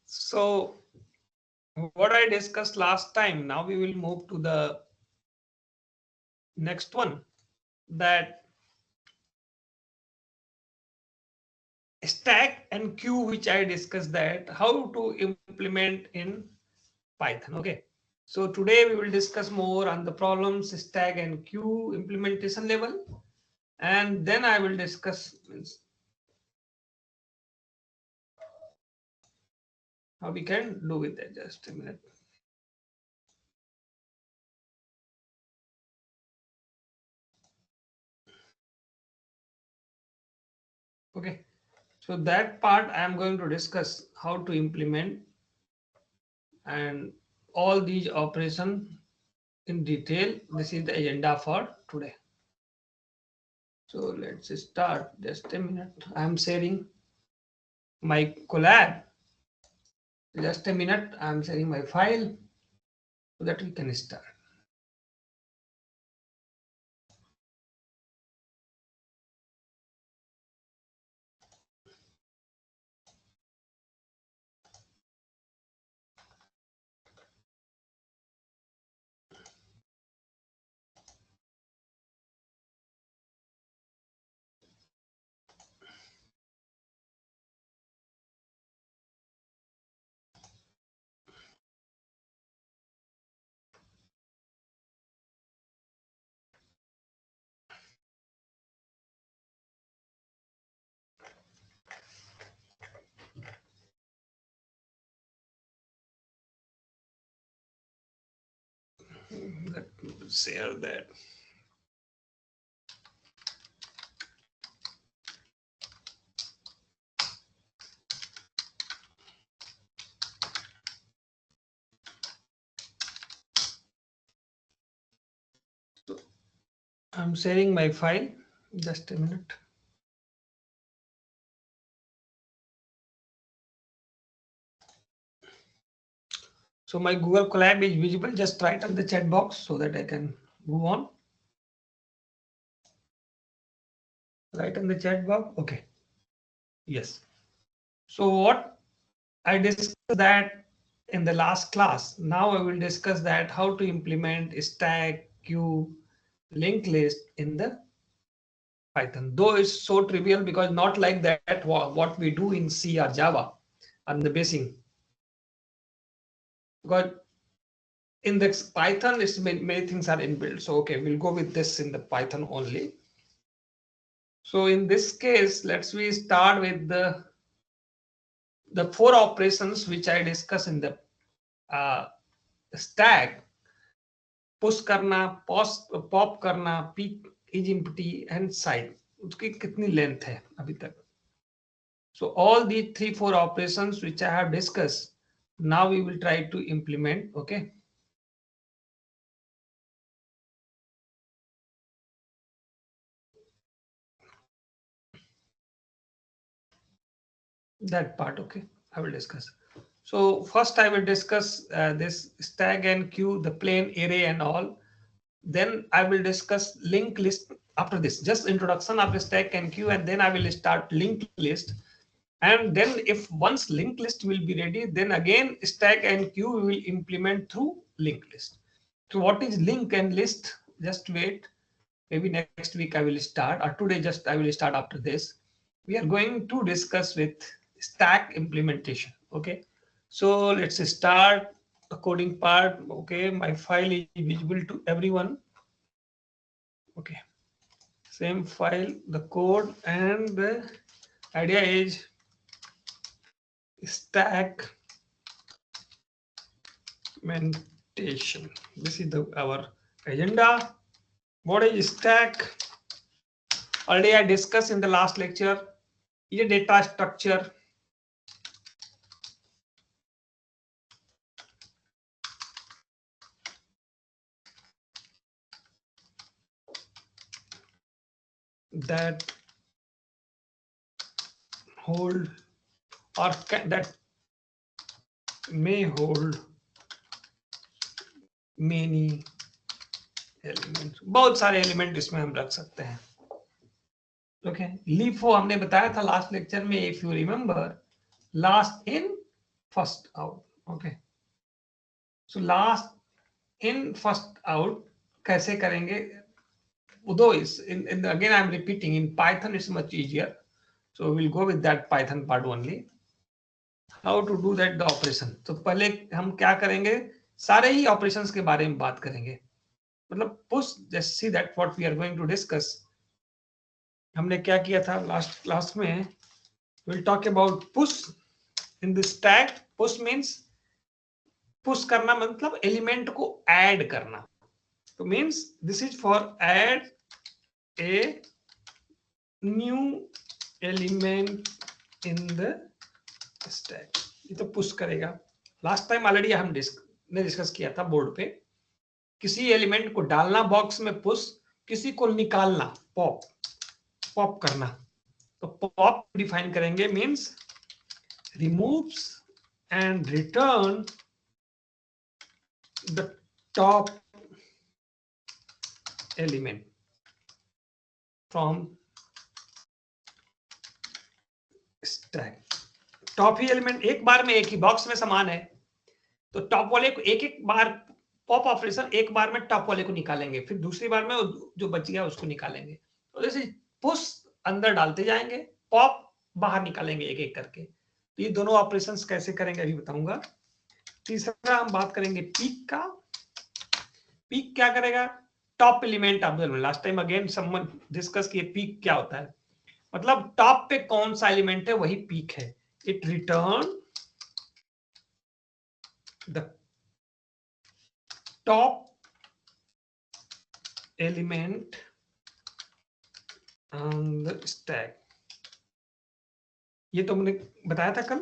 So what I discussed last time, now we will move to the next one, that stack and queue, which I discussed, that how to implement in Python. Okay. So today we will discuss more on the problems, stack and queue implementation level. And then I will discuss how we can do with that. Just a minute. Okay. So that part I am going to discuss how to implement and all these operations in detail. This is the agenda for today. So let's start. Just a minute. I am sharing my collab. Just a minute. I am sharing my file so that we can start. Let me share that. So I'm sharing my file. Just a minute. So my Google Colab is visible. Just write on the chat box so that I can move on. Write in the chat box. Okay. Yes. So what I discussed that in the last class. Now I will discuss that how to implement stack, queue, linked list in the Python. Though it's so trivial because not like that what we do in C or Java on the basic. Because in the Python, it's many things are inbuilt. So okay, we'll go with this in the Python only. So in this case, let's we start with the four operations which I discussed in the stack. Push करना, pop करना, peak is empty and side, उसकी कितनी length है अभी तक. So all these 3-4 operations which I have discussed, now we will try to implement. Okay. That part. Okay. I will discuss. So first I will discuss this stack and queue, the plain array and all. Then I will discuss linked list after this. Just introduction of the stack and queue, and then I will start linked list. And then if once linked list will be ready, then again stack and queue we will implement through linked list. So what is link and list? Just wait. Maybe next week I will start, or today just I will start after this. We are going to discuss with stack implementation. Okay. So let's start the coding part. Okay. My file is visible to everyone. Okay. Same file, the code, and the idea is stack implementation. This is our agenda. What is stack? Already I discussed in the last lecture. A data structure. That hold or that may hold many elements. बहुत सारे element इसमें हम रख सकते हैं. Okay. LIFO हमने बताया था लास्ट लेक्चर में, if you remember, last in first out. Okay. So last in, first out कैसे करेंगे? Although again I'm repeating, in Python it's much easier. So we'll go with that Python part only. How to do that the operation. तो पहले हम क्या करेंगे? सारे ही operations के बारे में बात करेंगे. मतलब push, just see that what we are going to discuss. हमने क्या किया था लास्ट क्लास में? We'll talk about push in this tag. Push means push करना मतलब एलिमेंट को ऐड करना. तो means this is for add a new element in the stack. ये तो पुश करेगा. लास्ट टाइम ऑलरेडी हम डिस्कस किया था बोर्ड पे. किसी एलिमेंट को डालना बॉक्स में पुश, किसी को निकालना पॉप करना. तो पॉप डिफाइन करेंगे means removes and return the top element from stack. Top he element एक बार में एक ही बॉक्स में समान है, तो टॉप वाले को एक बार पॉप ऑपरेशन एक बार में टॉप वाले को निकालेंगे, फिर दूसरी बार में जो बच गया उसको निकालेंगे. तो जैसे पुश अंदर डालते जाएंगे, पॉप बाहर निकालेंगे एक एक करके. तो ये दोनों ऑपरेशंस कैसे करेंगे अभी बताऊंगा. तीसरा हम बात करेंगे पीक का. पीक क्या करेगा? Top element observe. Last time again someone discuss किए पीक क्या होता है. मतलब टॉप पे कौन सा एलिमेंट है वही पीक है. It return the top element on the stack. ये तो मैंने बताया था कल.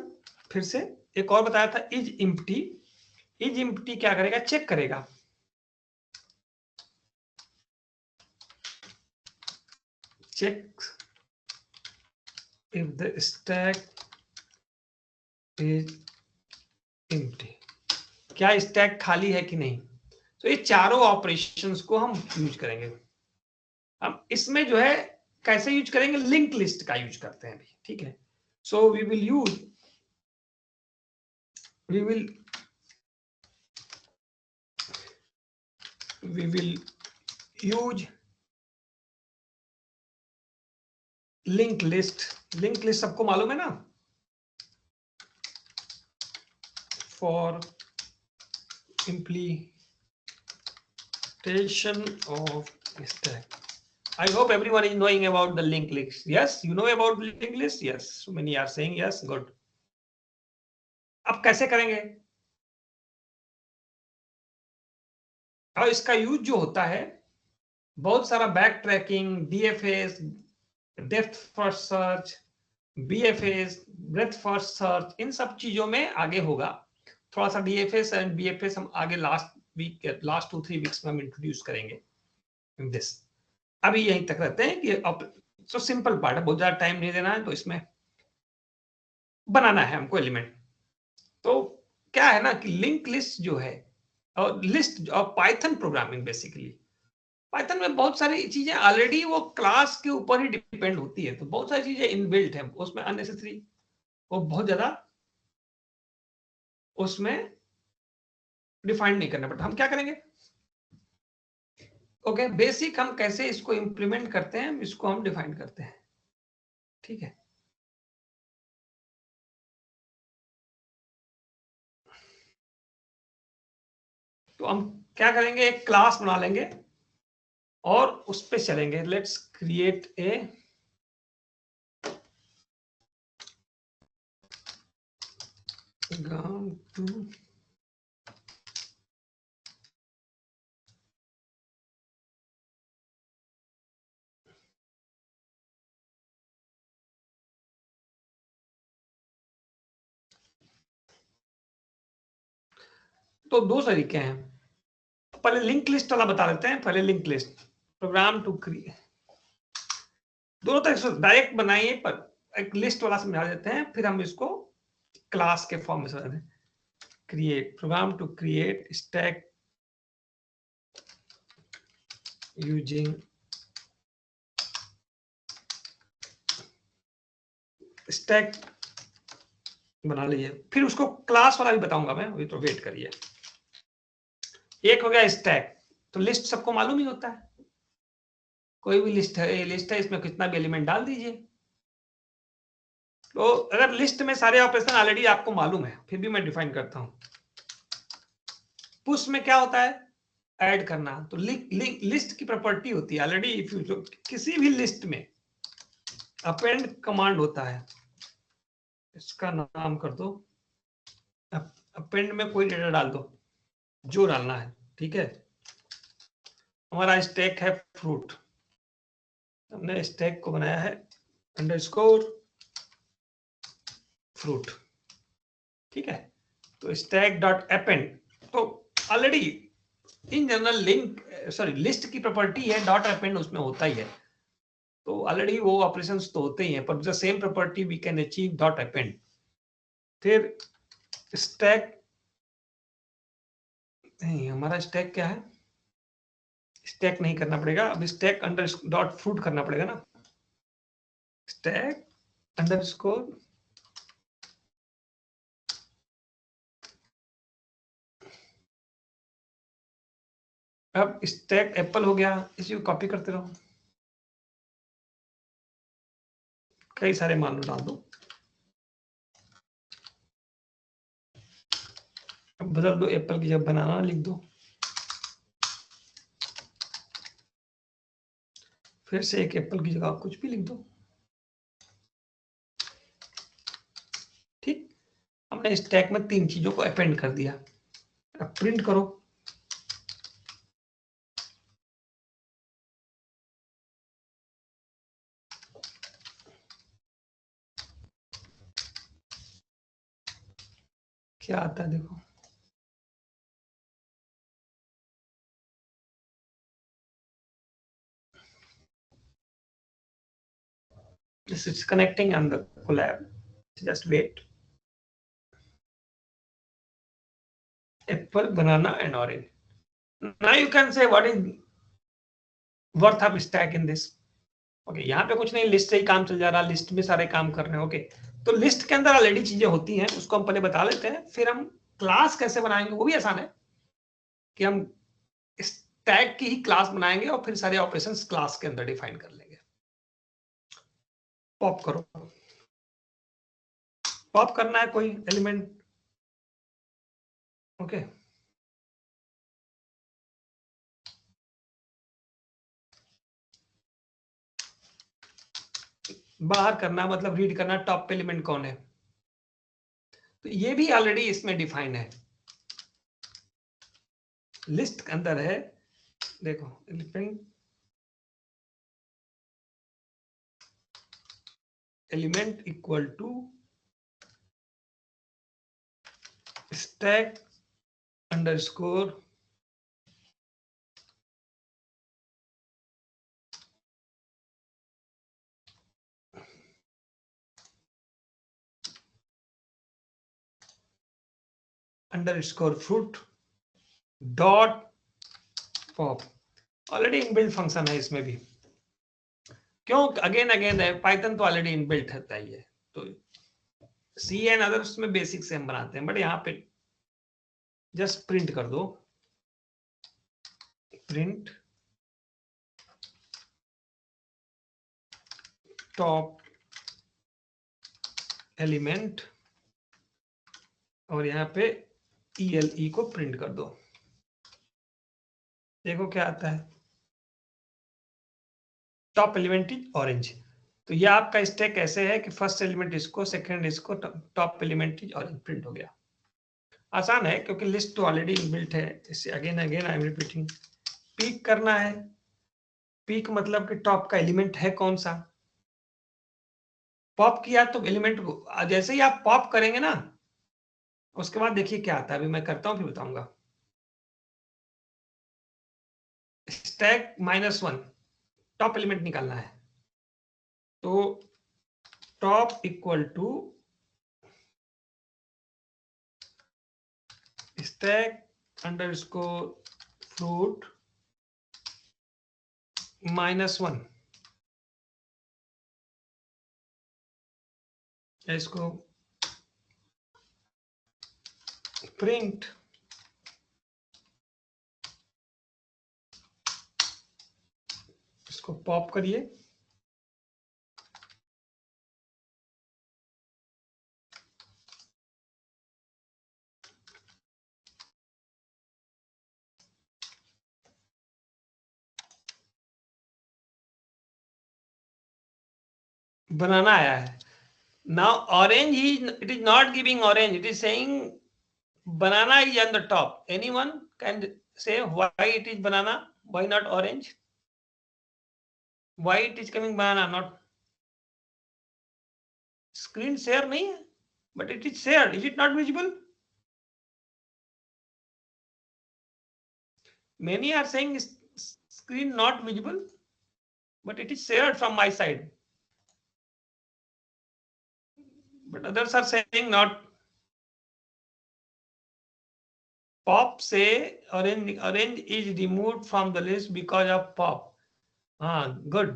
फिर से एक और बताया था इज एम्प्टी. इज एम्प्टी क्या करेगा? चेक करेगा. Check if the stack is empty. क्या स्टैक खाली है कि नहीं. तो ये चारों ऑपरेशंस को हम यूज करेंगे. हम इसमें जो है कैसे यूज करेंगे? लिंक लिस्ट का यूज करते हैं अभी. ठीक है. So we will use link list. Link list सबको मालूम है ना? For implementation of stack. I hope everyone is knowing about the linked list. Yes, you know about linked list. Yes, so many are saying yes. Good. अब कैसे करेंगे? और इसका use जो होता है बहुत सारा backtracking, DFS, depth first search, BFS, breadth first search, इन सब चीजों में आगे होगा. थोड़ा सा डीएफएस एंड बीएफएस हम आगे लास्ट 2-3 वीक्स में हम इंट्रोड्यूस करेंगे दिस. अभी यहीं तक रहते हैं कि सो सिंपल पार्ट है, बहुत ज्यादा टाइम नहीं देना है. तो इसमें बनाना है हमको एलिमेंट. तो क्या है ना कि लिंक लिस्ट जो है और लिस्ट और पाइथन प्रोग्रामिंग, बेसिकली पाइथन में बहुत सारी चीजें ऑलरेडी वो क्लास के ऊपर ही डिपेंड होती है. तो बहुत सारी चीजें इनबिल्ट है उसमें, अननेसेसरी वो बहुत ज्यादा उसमें डिफाइन नहीं करना पड़ता. हम क्या करेंगे? ओके, बेसिक हम कैसे इसको इंप्लीमेंट करते हैं इसको हम डिफाइन करते हैं. ठीक है. तो हम क्या करेंगे? एक क्लास बना लेंगे और उस पे चलेंगे. Let's create a gram to तो दो तरीके हैं. पहले लिंक लिस्ट वाला बता देते हैं. पहले link list program to create, दोनों तरह से डायरेक्ट बनाइए पर एक लिस्ट वाला समझा देते हैं, फिर हम इसको क्लास के फॉर्म में समझाते हैं. Create program to create stack using stack बना लीजिए, फिर उसको क्लास वाला भी बताऊंगा मैं, अभी तो वेट करिए। एक हो गया स्टैक, तो लिस्ट सबको मालूम ही होता है, कोई भी लिस्ट है इसमें कितना भी एलिमेंट डाल दीजिए। तो अगर लिस्ट में सारे ऑपरेशन ऑलरेडी आपको मालूम है, फिर भी मैं डिफाइन करता हूं। पुश में क्या होता है, ऐड करना। तो लिस्ट की प्रॉपर्टी होती है ऑलरेडी, इफ यू किसी भी लिस्ट में अपेंड कमांड होता है, इसका नाम कर दो अपेंड में कोई डेटा डाल दो जो डालना है, ठीक है। हमारा स्टैक है फ्रूट, हमने स्टैक को बनाया है अंडरस्कोर फ्रूट, ठीक है। तो स्टैक डॉट अपेंड, तो ऑलरेडी इन जनरल लिस्ट की प्रॉपर्टी है, डॉट अपेंड उसमें होता ही है, तो ऑलरेडी वो ऑपरेशंस तो होते ही हैं, पर the same property we can achieve dot append. फिर स्टैक, नहीं हमारा स्टैक क्या है, स्टैक नहीं करना पड़ेगा, अब स्टैक अंडर डॉट फ्रूट करना पड़ेगा ना, स्टैक अंडरस्कोर अब स्टैक एप्पल हो गया, इसी को कॉपी करते रहो, कई सारे मान डाल दो, अब बदल दो, एप्पल की जब बनाना लिख दो, फिर से एक एप्पल की जगह कुछ भी लिख दो, ठीक। हमने स्टैक में 3 चीजों को अपेंड कर दिया, अब प्रिंट करो, क्या आता है देखो, this is connecting on the collab, just wait, apple banana and orange, now you can say what is worth of stack in this, okay यहाँ पे कुछ नहीं, लिस्ट से ही काम चल जा रहा, लिस्ट में सारे काम कर रहे हैं, ओके। तो लिस्ट के अंदर ऑलरेडी चीजें होती हैं, उसको हम पहले बता लेते हैं, फिर हम क्लास कैसे बनाएंगे वो भी आसान है, कि हम स्टैक की ही क्लास बनाएंगे और फिर सारे ऑपरेशंस क्लास के अंदर डिफाइन कर लेंगे। पॉप करो, पॉप करना है कोई एलिमेंट, ओके। बाहर करना मतलब रीड करना, टॉप एलिमेंट कौन है, तो ये भी ऑलरेडी इसमें डिफाइन है, लिस्ट के अंदर है, देखो element equal to stack underscore underscore fruit dot pop, already inbuilt function है इसमें भी, क्यों अगेन अगेन है, पाइथन तो ऑलरेडी इनबिल्ट रहता ही है, तो सी एंड अदर्स में बेसिक से हम बनाते हैं, बट यहाँ पे जस्ट प्रिंट कर दो, प्रिंट टॉप एलिमेंट, और यहाँ पे ELE को प्रिंट कर दो, देखो क्या आता है, टॉप एलिमेंट इज ऑरेंज। तो ये आपका स्टैक ऐसे है कि फर्स्ट एलिमेंट इसको, सेकंड इसको, top element is orange, print हो गया। आसान है क्योंकि लिस्ट तो ऑलरेडी इनबिल्ट है, इससे again again I am repeating. Peak करना है, पीक मतलब कि टॉप का एलिमेंट है कौन सा, पॉप किया तो एलिमेंट को, जैसे ही आप पॉप करेंगे ना, उसके बाद देखिए क्या आता है, अभी मैं करता हूं फिर बताऊंगा। स्टैक -1 टॉप एलिमेंट निकालना है, तो top equal to stack underscore fruit -1, इसको प्रिंट इसको पॉप करिए, बनाना आया है। Now orange it is not giving orange, it is saying banana is on the top. Anyone can say why it is banana, why not orange, why it is coming banana, not screen share nahi hai, but it is shared, is it not visible? Many are saying screen not visible, but it is shared from my side, but others are saying not. Pop say orange is removed from the list because of pop. Good.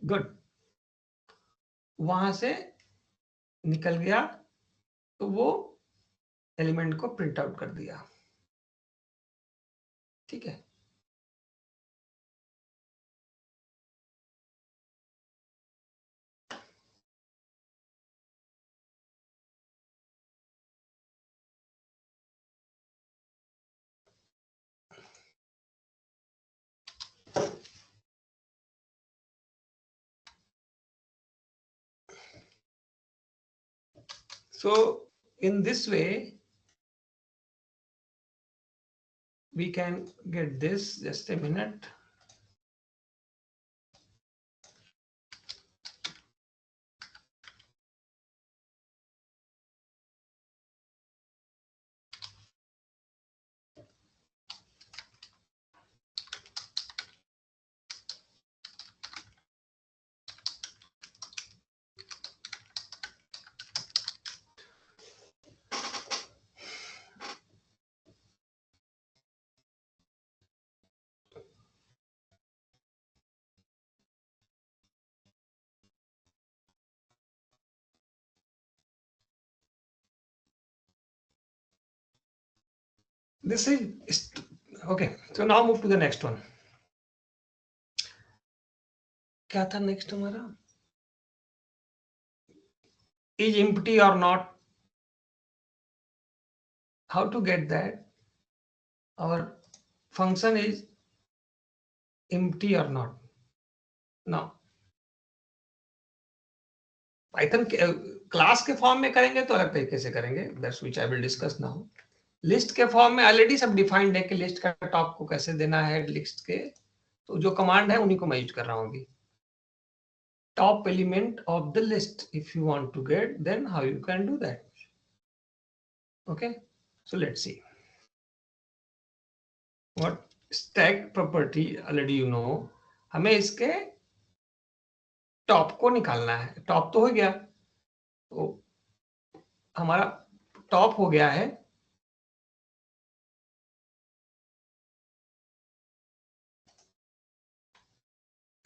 Good. वहां से निकल गया तो वो element को print out कर दिया, ठीक है। So in this way we can get this. Just a minute. This is okay. So now move to the next one. क्या था next हमारा? Is empty or not? How to get that? Our function is empty or not. Now Python class के form में करेंगे तो अलग तरीके से करेंगे, that's which I will discuss now. List के फॉर्म में ऑलरेडी सब डिफाइंड है कि लिस्ट का टॉप को कैसे देना है, लिस्ट के तो जो कमांड है उन्हीं को मैं यूज कर रहा हूं अभी। Top element of the list if you want to get, then how you can do that. Okay, so let's see what stack property, already you know. हमें इसके टॉप को निकालना है। टॉप तो हो गया, तो हमारा टॉप हो गया है।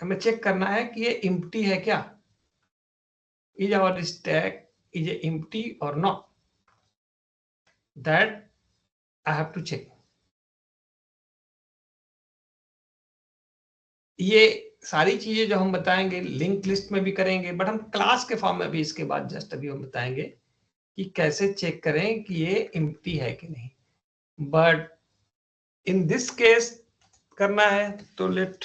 हमें चेक करना है कि ये एम्प्टी है क्या। Is our stack is empty और not, that I have to check. ये सारी चीजें जो हम बताएंगे लिंक लिस्ट में भी करेंगे, बट हम क्लास के फॉर्म में भी इसके बाद जस्ट अभी हम बताएंगे कि कैसे चेक करें कि ये एम्प्टी है कि नहीं। बट इन दिस केस करना है तो लेट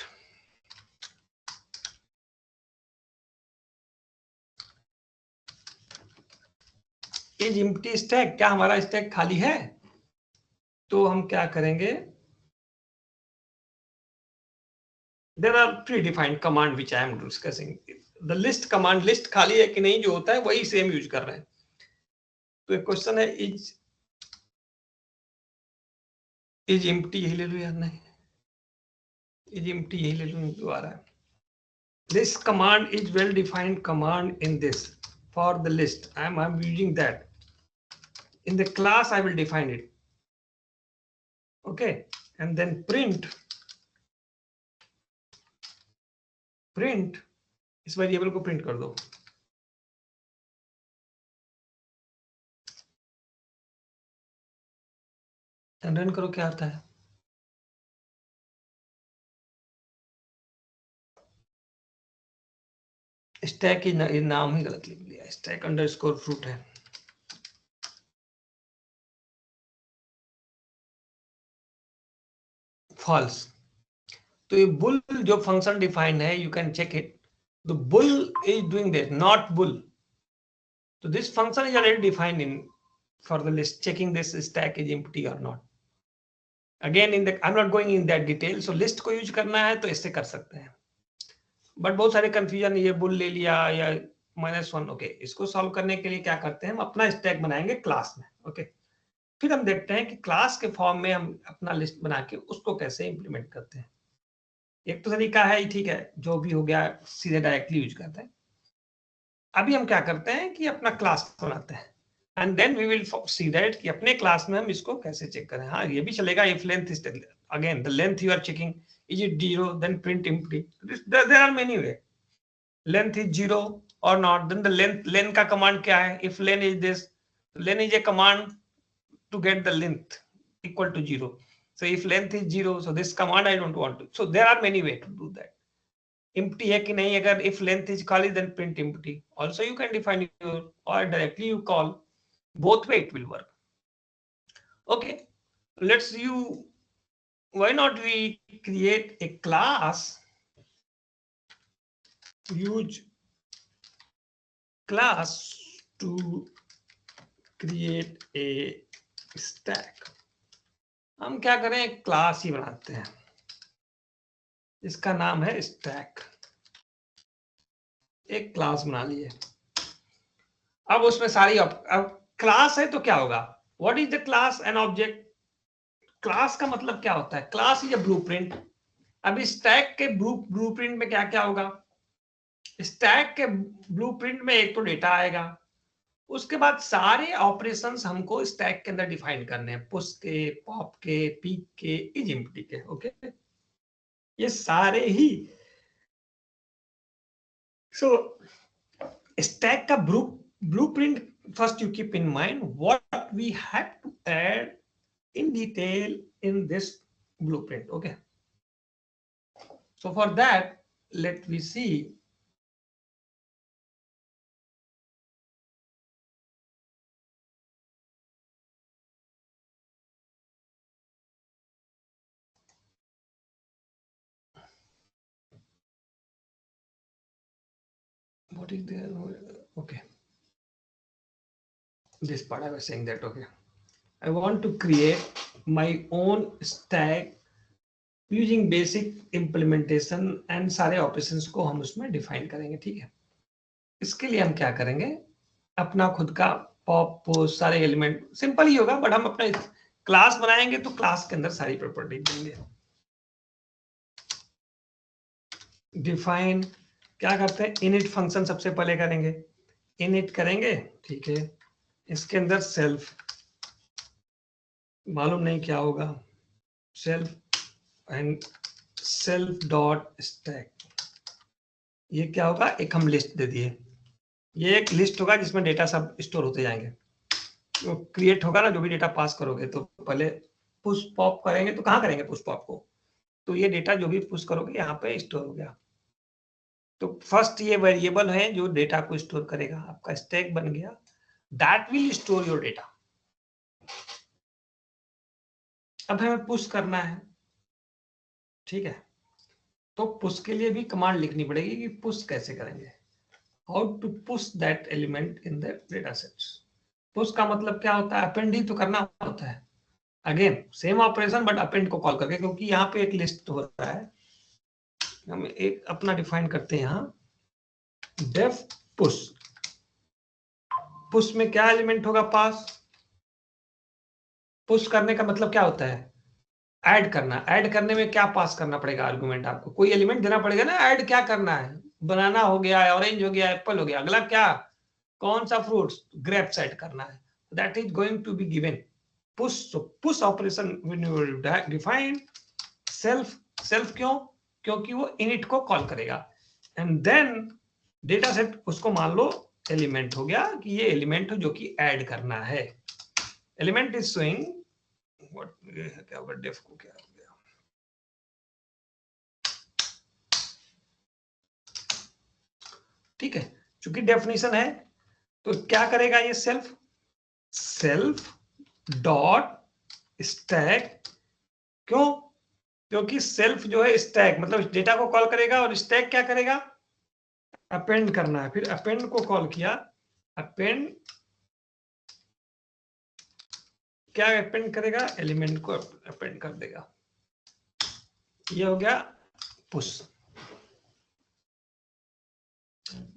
इज एम्प्टी स्टैक, क्या हमारा स्टैक खाली है? तो हम क्या करेंगे, there are predefined command which I am discussing. The list command, list खाली है कि नहीं जो होता है वही सेम यूज कर रहे हैं। तो एक क्वेश्चन है इज एम्प्टी, यही ले लो यार, नहीं इज एम्प्टी यही ले लो जो आ रहा है। This command is well defined command in this for the list. I'm using that. In the class, I will define it. Okay, and then print इस वेरिएबल को प्रिंट कर दो। रन करो, क्या आता है? स्टैक की नाम ही गलत लिख लिया, स्टैक अंडरस्कोर फ्रूट है। फॉल्स। तो ये बुल जो फंक्शन डिफाइंड है, you can check it, the bool is doing this, not bool. तो this function is already defined in for the list, checking this stack is empty or not. Again, I'm not going in that detail. So list को use करना है तो इससे कर सकते हैं, but बहुत सारे कंफ्यूजन, ये बुल ले लिया या -1। ओके, इसको सॉल्व करने के लिए क्या करते हैं, हम अपना स्टैक बनाएंगे क्लास में। ओके, फिर हम देखते हैं कि क्लास के फॉर्म में हम अपना लिस्ट बना के उसको कैसे इंप्लीमेंट करते हैं। एक तो तरीका है, ठीक है, जो भी हो गया सीधे डायरेक्टली यूज करते हैं। अभी हम क्या करते हैं कि अपना क्लास बनाते हैं, and then we will see that कि अपने क्लास में हम इसको कैसे चेक करें। हाँ, ये भी चलेगा, if length is again the length you are checking, is it 0, then print empty. There are many way, length is 0 और नॉट, देन द लेंथ का कमांड क्या है, if length is this, length is a command to get the length equal to 0। so if length is 0, so this command I don't want to, so there are many way to do that. empty है कि नहीं, अगर if length is खाली then print empty, also you can define your, or directly you call, both way it will work. Okay, let's you, why not we create a class, use class to create a stack. हम क्या करें, class ही बनाते हैं, इसका नाम है stack. एक class बना लिए, अब उसमें सारी अब क्लास है तो क्या होगा, what is the class, an object. Class का मतलब क्या होता है, क्लास इज अ ब्लूप्रिंट। अब स्टैक के ब्लूप्रिंट में क्या क्या होगा, स्टैक के ब्लूप्रिंट में एक तो डेटा आएगा, उसके बाद सारे ऑपरेशंस हमको स्टैक के अंदर डिफाइन करने हैं, पुश के, पॉप के, पीक के, इज एम्प्टी के। ओके, ये सारे ही। सो stack का blueprint, first you keep in mind what we have to add in detail in this blueprint. Okay, so for that let me see, what is there. Okay, this part I was saying that, okay, I want to create my own stack using basic implementation and सारे operations को हम उसमें define करेंगे। ठीक है, इसके लिए हम क्या करेंगे, अपना खुद का पॉप, पोस्ट, सारे एलिमेंट सिंपल ही होगा, बट हम अपना क्लास बनाएंगे तो क्लास के अंदर सारी प्रॉपर्टी देंगे। डिफाइन क्या करते हैं, इनिट फंक्शन सबसे पहले करेंगे, इनिट करेंगे, ठीक है, इसके अंदर सेल्फ, मालूम नहीं क्या होगा, self and self dot stack, ये क्या होगा, एक हम लिस्ट दे दिए, ये एक लिस्ट होगा जिसमें डेटा सब स्टोर होते जाएंगे, तो क्रिएट होगा ना, जो भी डेटा पास करोगे, तो पहले पुश पॉप करेंगे, तो कहाँ करेंगे पुश पॉप को, तो ये डेटा जो भी पुश करोगे यहाँ पे स्टोर हो गया। तो फर्स्ट ये वेरिएबल है जो डेटा को स्टोर करेगा, आपका स्टैक बन गया, that will store your data. अब हमें पुश करना है, ठीक है, तो पुश के लिए भी कमांड लिखनी पड़ेगी कि पुश कैसे करेंगे, how to push that element in the data sets. Push का मतलब क्या होता है, अपेंड ही तो करना होता है, again same operation but append को कॉल करके, क्योंकि यहाँ पे एक लिस्ट हो रहा है, हम एक अपना डिफाइन करते हैं यहाँ, डेफ पुश। पुश में क्या एलिमेंट होगा, पास। पुश करने का मतलब क्या होता है, ऐड करना। ऐड करने में क्या पास करना पड़ेगा, आर्गुमेंट, आपको कोई एलिमेंट देना पड़ेगा ना, ऐड क्या करना है, बनाना हो गया, ऑरेंज हो गया, एप्पल हो गया, अगला क्या, कौन सा फ्रूट्स, ग्रेप्स ऐड करना है, that is going to be given push. So push operation when you define self, self क्यों, क्योंकि वो इनिट को कॉल करेगा, एंड देन डेटा सेट उसको मान लो एलिमेंट हो गया कि ये एलिमेंट हो जो कि ऐड करना है। एलिमेंट इज शोइंग व्हाट, क्या होगा डेफ को, क्या हो गया, ठीक है। चूंकि डेफिनेशन है तो क्या करेगा ये सेल्फ डॉट स्टैक। क्यों? क्योंकि सेल्फ जो है स्टैक मतलब डेटा को कॉल करेगा और स्टैक क्या करेगा, अपेंड करना है। फिर अपेंड को कॉल किया, अपेंड क्या अपेंड करेगा, एलिमेंट को अपेंड कर देगा। ये हो गया पुश।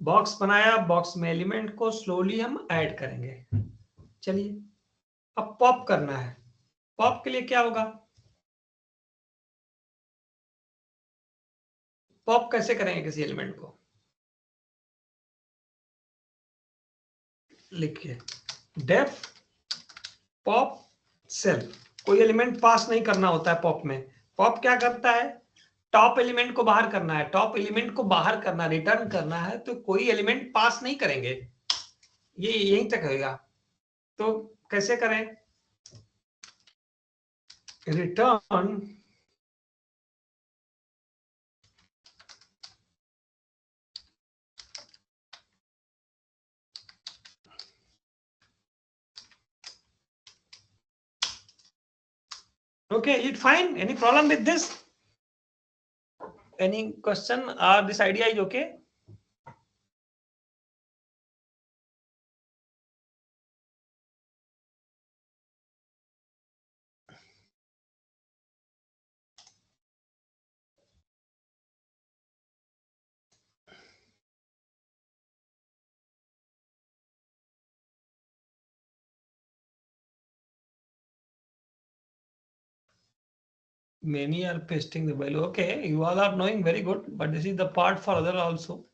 बॉक्स बनाया, बॉक्स में एलिमेंट को स्लोली हम ऐड करेंगे। चलिए अब पॉप करना है। पॉप के लिए क्या होगा, पॉप कैसे करेंगे किसी एलिमेंट को, लिखिए डेफ पॉप सेल्फ। कोई एलिमेंट पास नहीं करना होता है पॉप में। पॉप क्या करता है, टॉप एलिमेंट को बाहर करना है। टॉप एलिमेंट को बाहर करना, रिटर्न करना है, तो कोई एलिमेंट पास नहीं करेंगे, ये यहीं तक होगा। तो कैसे करें, return okay, it fine, any problem with this, any question or this idea is okay? Many are pasting the value. Okay, you all are knowing very good, but this is the part for other also.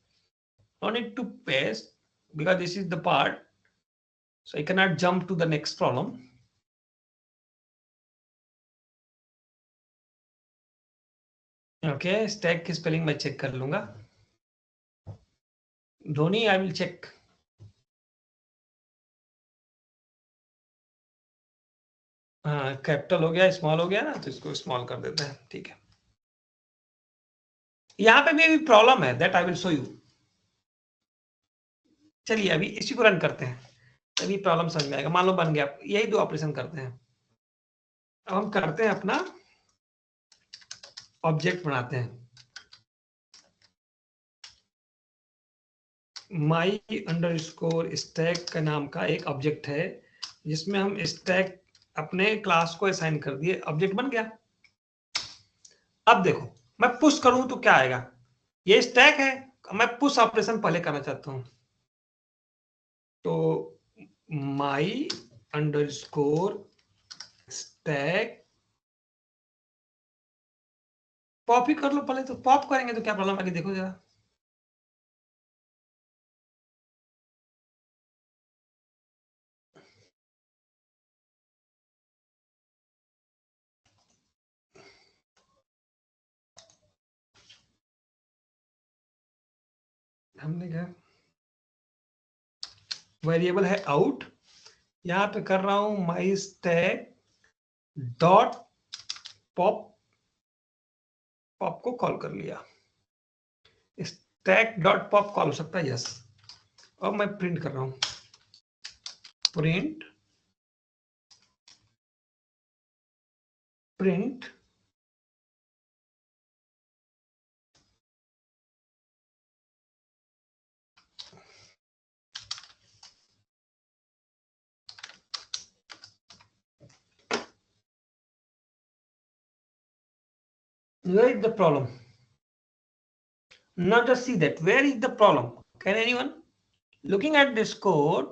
No need to paste because this is the part. So I cannot jump to the next problem. Okay, stack की spelling मैं check कर लूंगा. Dhoni I will check. हाँ capital हो गया, small हो गया ना, तो इसको स्मॉल कर देते हैं, ठीक है। यहाँ पे भी प्रॉब्लम है, that I will show you. चलिए अभी इसी को रन करते हैं, तभी प्रॉब्लम समझ में आएगा। मान लो बन गया, यही दो ऑपरेशन करते हैं। अब हम करते हैं अपना ऑब्जेक्ट बनाते हैं। माई अंडरस्कोर स्टैक का नाम का एक ऑब्जेक्ट है जिसमें हम स्टैक अपने क्लास को असाइन कर दिए, ऑब्जेक्ट बन गया। अब देखो मैं पुश करूं तो क्या आएगा, ये स्टैक है, मैं पुश ऑपरेशन पहले करना चाहता हूं, तो माई अंडरस्कोर स्टैक पॉप ही कर लो पहले। तो पॉप करेंगे तो क्या प्रॉब्लम आएगी, देखो जरा। हमने क्या वेरिएबल है आउट, यहां पे कर रहा हूं माई स्टैक डॉट पॉप, पॉप को कॉल कर लिया। स्टैक डॉट पॉप कॉल हो सकता है, यस। अब मैं प्रिंट कर रहा हूं, print print where is the problem, not just see that, where is the problem, can anyone looking at this code,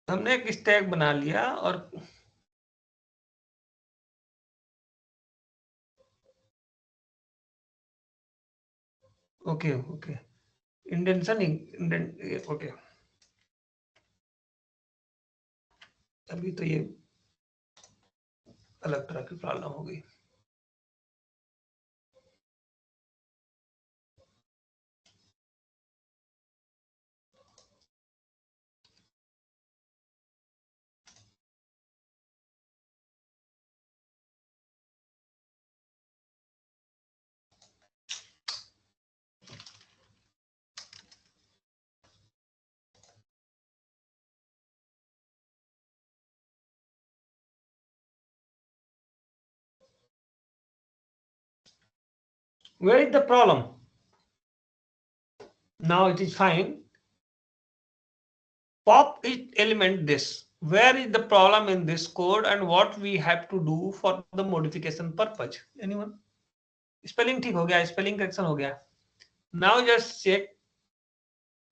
हमने एक स्टैक बना लिया और ओके ओके इंडेंशन ओके, अभी तो ये अलग तरह की प्रॉब्लम हो गई। Where is the problem? Now it is fine. Pop each element this. Where is the problem in this code and what we have to do for the modification purpose? Anyone? Spelling ठीक हो गया, spelling correction हो गया. Now just check.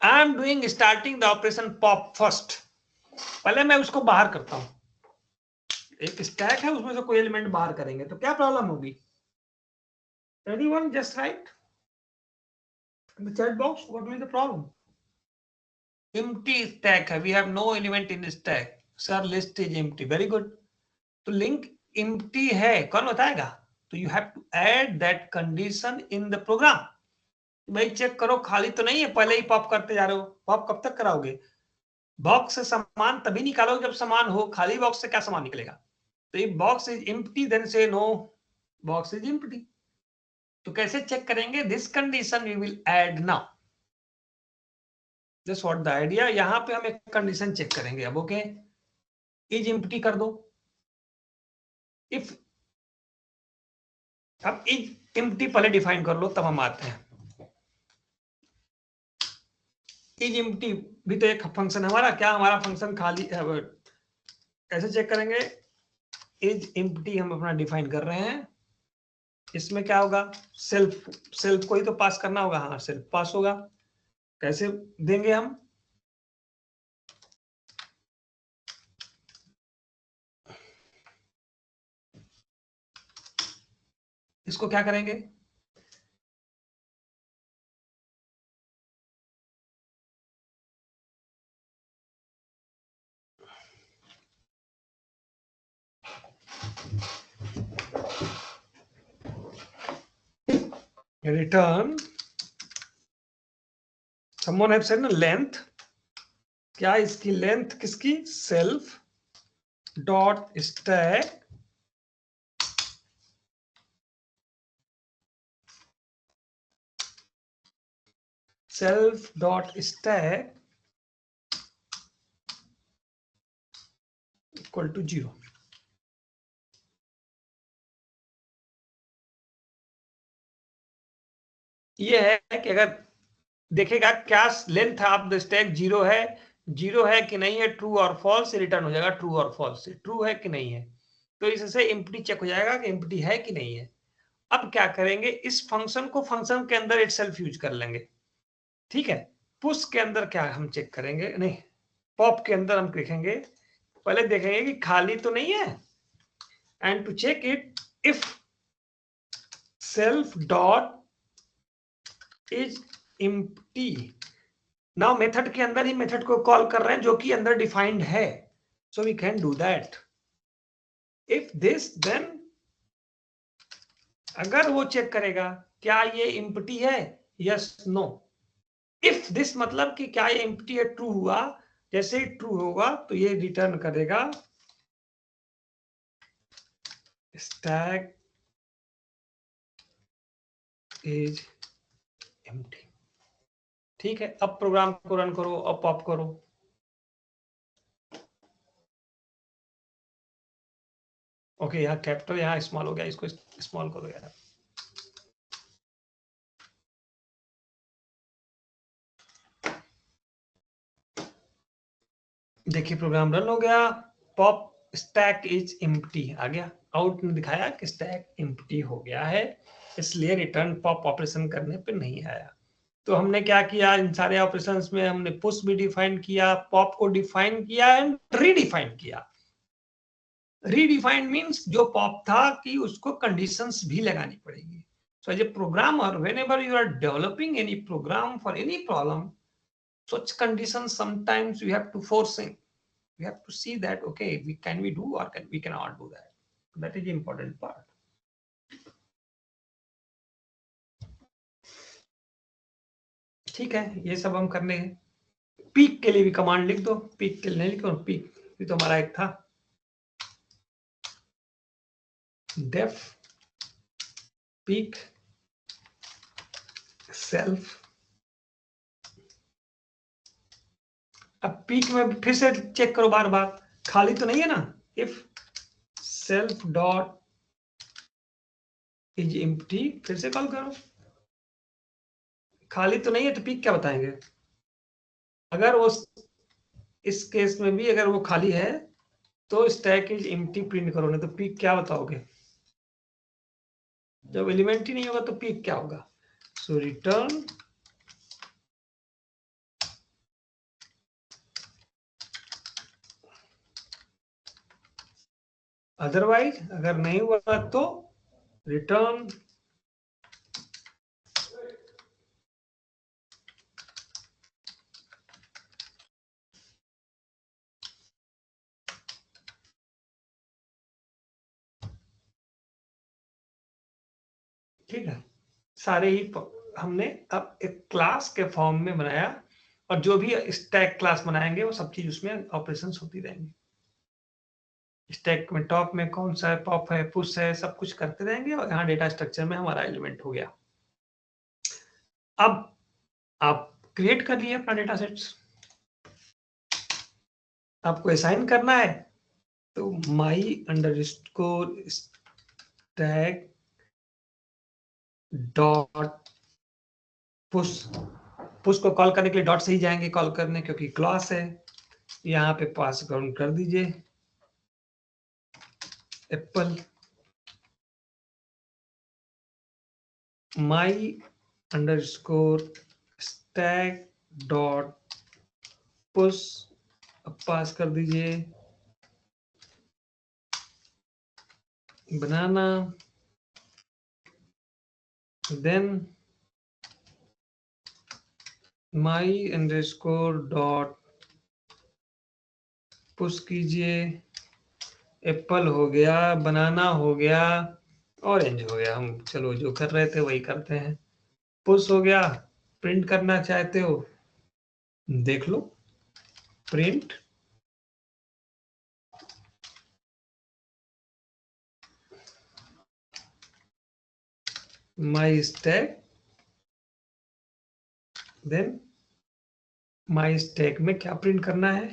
I am doing starting the operation pop first. पहले मैं उसको बाहर करता हूं. एक स्टैक है उसमें से कोई एलिमेंट बाहर करेंगे तो क्या प्रॉब्लम होगी? Anyone just write in the chat box what will be the problem? Empty stack है. We have no element in the stack. Sir, list is empty. Very good. तो लिंक empty है, कौन बताएगा? तो you have to add that condition in the program. भाई check करो खाली तो नहीं है, पहले ही पॉप करते जा रहे हो. पॉप कब तक कराओगे? बॉक्स से सामान तभी निकालो जब सामान हो. खाली बॉक्स से क्या सामान निकलेगा? तो ये box is empty, then say no box is empty. तो कैसे चेक करेंगे? This condition we will add now. Just what the idea. यहां पे हम एक कंडीशन चेक करेंगे अब. ओके, इज एम्प्टी कर दो. इफ अब इज एम्प्टी पहले डिफाइन कर लो तब हम आते हैं. इज एम्प्टी भी तो एक फंक्शन हमारा. क्या हमारा फंक्शन खाली कैसे चेक करेंगे? इज एम्प्टी हम अपना डिफाइन कर रहे हैं. इसमें क्या होगा? सेल्फ को ही तो पास करना होगा. हाँ, सेल्फ पास होगा. कैसे देंगे हम? इसको क्या करेंगे? Return someone have said length. क्या इसकी लेंथ किसकी? Self dot stack equal to 0. ये है कि अगर देखेगा क्या लेंथ ऑफ द स्टैक 0 है कि नहीं है, ट्रू और फॉल्स, रिटर्न हो जाएगा ट्रू और फॉल्स से. ट्रू है कि नहीं है, तो इससे एम्प्टी चेक हो जाएगा कि एम्प्टी है कि नहीं है. अब क्या करेंगे? इस फंक्शन को फंक्शन के अंदर इटसेल्फ यूज कर लेंगे. ठीक है. पुश के अंदर क्या हम चेक करेंगे? नहीं, पॉप के अंदर हम देखेंगे. पहले देखेंगे कि खाली तो नहीं है. And to check it, if self dot is empty. Now method के अंदर ही मेथड को कॉल कर रहे हैं जो कि अंदर डिफाइंड है. So we can do that. If this, then अगर वो चेक करेगा क्या ये एम्प्टी है, यस नो. इफ दिस मतलब कि क्या ये एम्प्टी है, ट्रू हुआ. जैसे ही ट्रू होगा तो ये रिटर्न करेगा स्टैक इज एम्प्टी. ठीक है. अब प्रोग्राम को रन करो, अब पॉप करो. ओके, यहाँ कैपिटल यहाँ स्मॉल हो गया, इसको स्मॉल करो यार. देखिए प्रोग्राम रन हो गया. पॉप स्टैक इज एम्प्टी आ गया. आउट में दिखाया कि स्टैक एम्प्टी हो गया है, इसलिए रिटर्न पॉप ऑपरेशन करने पे नहीं आया. तो हमने क्या किया? इन सारे ऑपरेशंस में हमने पुश भी डिफाइन किया, पॉप को डिफाइन किया एंड रीडिफाइन किया. रीडिफाइन मींस जो पॉप था कि उसको कंडीशंस भी लगानी पड़ेगी. So as a programmer, whenever you are developing any program for any problem, such conditions sometimes we have to force in. We have to see that okay, can we do or we cannot do that. That is the important part. ठीक है, ये सब हम करने हैं. Peak के लिए भी कमांड लिख दो. पीक के लिए नहीं लिखो. पीक भी तो हमारा एक था, def peak self. अब पीक में फिर से चेक करो बार बार, खाली तो नहीं है ना. If self dot is empty, फिर से कॉल करो. खाली तो नहीं है तो पीक क्या बताएंगे? अगर वो इस केस में भी अगर वो खाली है तो स्टैक इज एम्प्टी प्रिंट करो, नहीं तो पीक क्या बताओगे? जब एलिमेंट ही नहीं होगा तो पीक क्या होगा? सो रिटर्न अदरवाइज, अगर नहीं हुआ तो रिटर्न ठीक है। सारे ही हमने अब एक क्लास के फॉर्म में बनाया, और जो भी स्टैक क्लास बनाएंगे वो सब चीज उसमें ऑपरेशंस होती रहेंगी। स्टैक में टॉप में कौन सा है, पॉप है, पुश है, सब कुछ करते रहेंगे, और यहाँ डेटा स्ट्रक्चर में हमारा एलिमेंट हो गया। अब आप क्रिएट कर लिए अपना डेटा सेट्स, आपको असाइन करना है, तो my underscore stack dot push, push को कॉल करने के लिए डॉट से ही जाएंगे कॉल करने, क्योंकि क्लास है। यहाँ पे पास कर दीजिए एप्पल माई अंडरस्कोर स्टैक डॉट पुश, पास कर दीजिए बनाना, देन माई अंडरस्कोर डॉट पुश कीजिए, एप्पल हो गया, बनाना हो गया, ऑरेंज हो गया। हम चलो जो कर रहे थे वही करते हैं। पुश हो गया, प्रिंट करना चाहते हो देख लो, print my stack, then my stack में क्या प्रिंट करना है,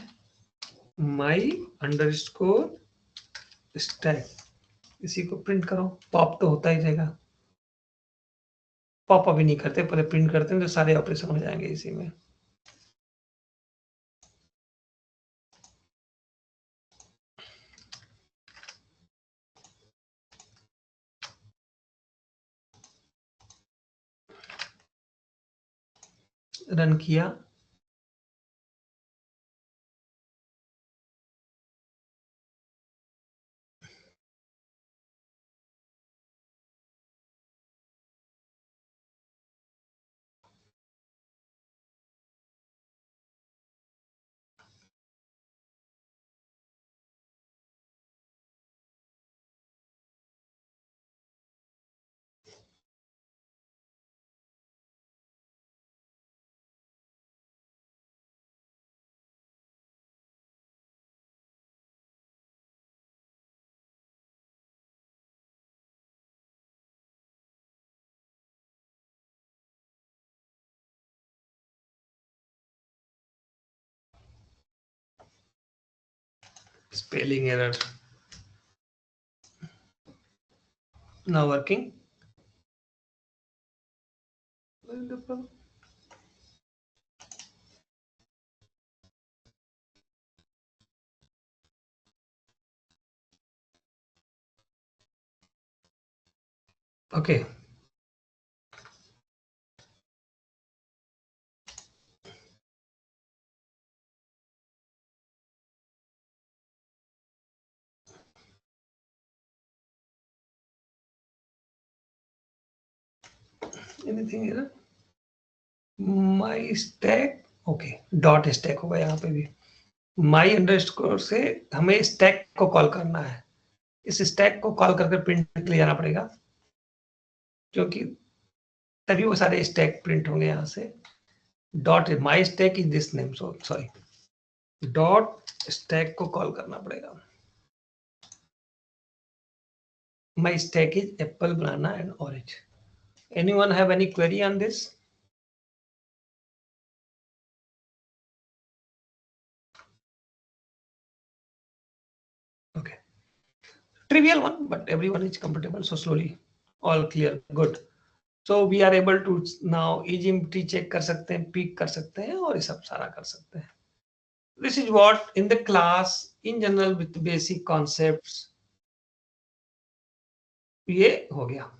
माई अंडरस्कोर स्टैक, इसी को प्रिंट करो। पॉप तो होता ही रहेगा, पॉप अभी नहीं करते, पहले प्रिंट करते हैं तो सारे ऑपरेशन हो जाएंगे इसी में। रन किया, spelling error now working, okay. Anything error? माई स्टैक, ओके, डॉट स्टैक होगा यहाँ पे भी। माई अंडरस्कोर से हमें स्टैक को कॉल करना है, इस स्टैक को कॉल करके प्रिंट ले जाना पड़ेगा, क्योंकि तभी वो सारे स्टैक प्रिंट होंगे यहाँ से। Dot my stack is this name, so sorry, dot stack को कॉल करना पड़ेगा। My stack is apple, banana and orange. Anyone have any query on this? Okay, trivial one, but everyone is comfortable, so slowly, all clear, good. So we are able to now EGMT check कर सकते हैं, peak कर सकते हैं और ये सब सारा कर सकते हैं. This is what in the class in general with basic concepts ये हो गया.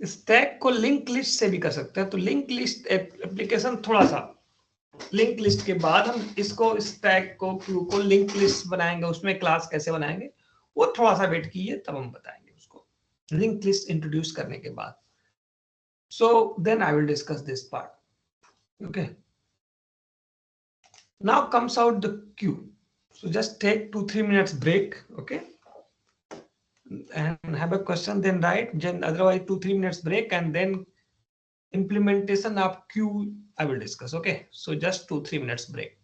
स्टैक को लिंक लिस्ट से भी कर सकते हैं. तो लिंक लिस्ट एप्लीकेशन थोड़ा सा लिंक लिस्ट के बाद हम इसको स्टैक को क्यू को लिंक लिस्ट बनाएंगे. उसमें क्लास कैसे बनाएंगे वो थोड़ा सा वेट कीजिए, तब हम बताएंगे उसको लिंक लिस्ट इंट्रोड्यूस करने के बाद. So then I will discuss this part. Okay, now comes out the queue. So just take 2-3 minutes break, okay, and have a question, then write. Then otherwise 2-3 minutes break, and then implementation of queue I will discuss. Okay, so just 2-3 minutes break.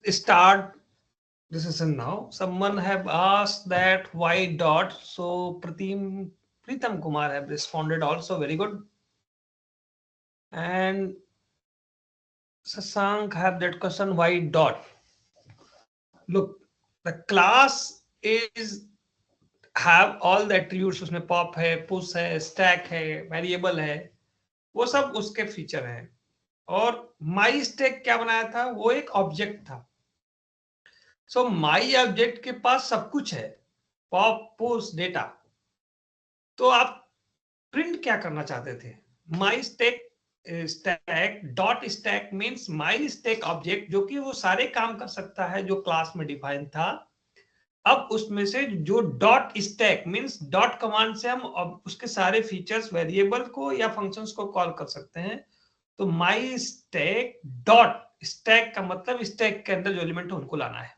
Start the session now. Someone have asked that why dot. So Pritam Kumar have responded also, very good. And Sasank have that question, why dot. Look, the class is have all the attributes. उसमें pop है, push है, stack है, variable है, वो सब उसके feature हैं. और माई स्टैक क्या बनाया था, वो एक ऑब्जेक्ट था. सो माई ऑब्जेक्ट के पास सब कुछ है, पॉप पुश डेटा, तो आप प्रिंट क्या करना चाहते थे? My stack stack dot stack means my stack object, जो कि वो सारे काम कर सकता है जो क्लास में डिफाइन था। अब उसमें से जो dot stack means dot command से हम उसके सारे फीचर्स वेरिएबल को या फंक्शंस को कॉल कर सकते हैं। तो माई स्टैक डॉट स्टैक का मतलब स्टैक के अंदर जो एलिमेंट है उनको लाना है,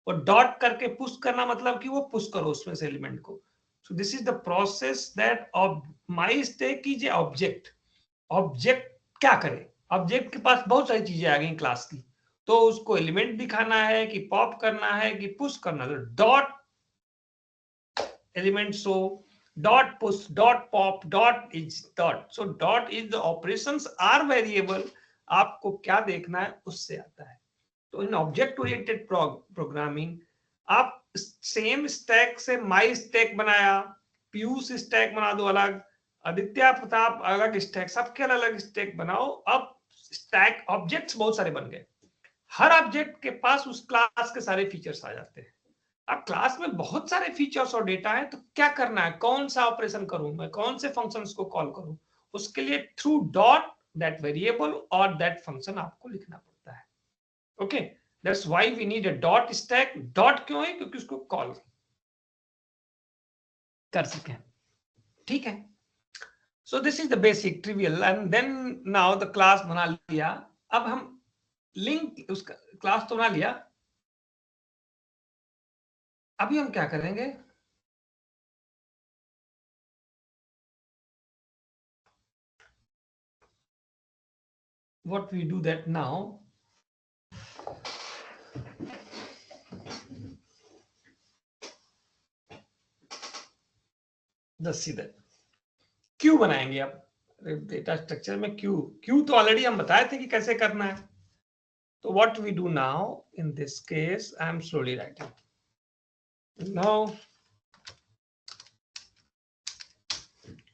और डॉट करके पुश करना मतलब कि वो पुश करो उसमें से एलिमेंट को। सो this is the process that of my stack is a object. Object क्या करे? ऑब्जेक्ट के पास बहुत सारी चीजें आ गई क्लास की, तो उसको एलिमेंट दिखाना है कि पॉप करना है कि पुश करना है, तो dot element show, dot push, dot pop, dot is dot. So dot is the operations are variable. आपको क्या देखना है उससे आता है। तो इन ऑब्जेक्ट ओरिएंटेड प्रोग्रामिंग आप सेम स्टैक से माई स्टैक बनाया, पीयूष स्टैक बना दो अलग, आदित्य प्रताप अलग स्टैक, सबके अलग अलग स्टैक बनाओ। अब स्टैक ऑब्जेक्ट्स बहुत सारे बन गए, हर ऑब्जेक्ट के पास उस क्लास के सारे फीचर्स आ जाते हैं। अब क्लास में बहुत सारे फीचर्स और डेटा है, तो क्या करना है, कौन सा ऑपरेशन करूं मैं, कौन से फंक्शंस को कॉल करूं, उसके लिए थ्रू डॉट दैट वेरिएबल और दैट फंक्शन आपको लिखना पड़ता है। Okay, that's why we need a dot stack. Dot क्यों है? क्योंकि उसको कॉल कर सकें। ठीक है, so this is the basic trivial, and then now the class बना लिया। अब हम लिंक, उसका क्लास तो बना लिया, अभी हम क्या करेंगे, what we do that now, just see that Q बनाएंगे। अब डेटा स्ट्रक्चर में क्यू, क्यू तो ऑलरेडी हम बताए थे कि कैसे करना है। तो what we do now in this case, I am slowly writing now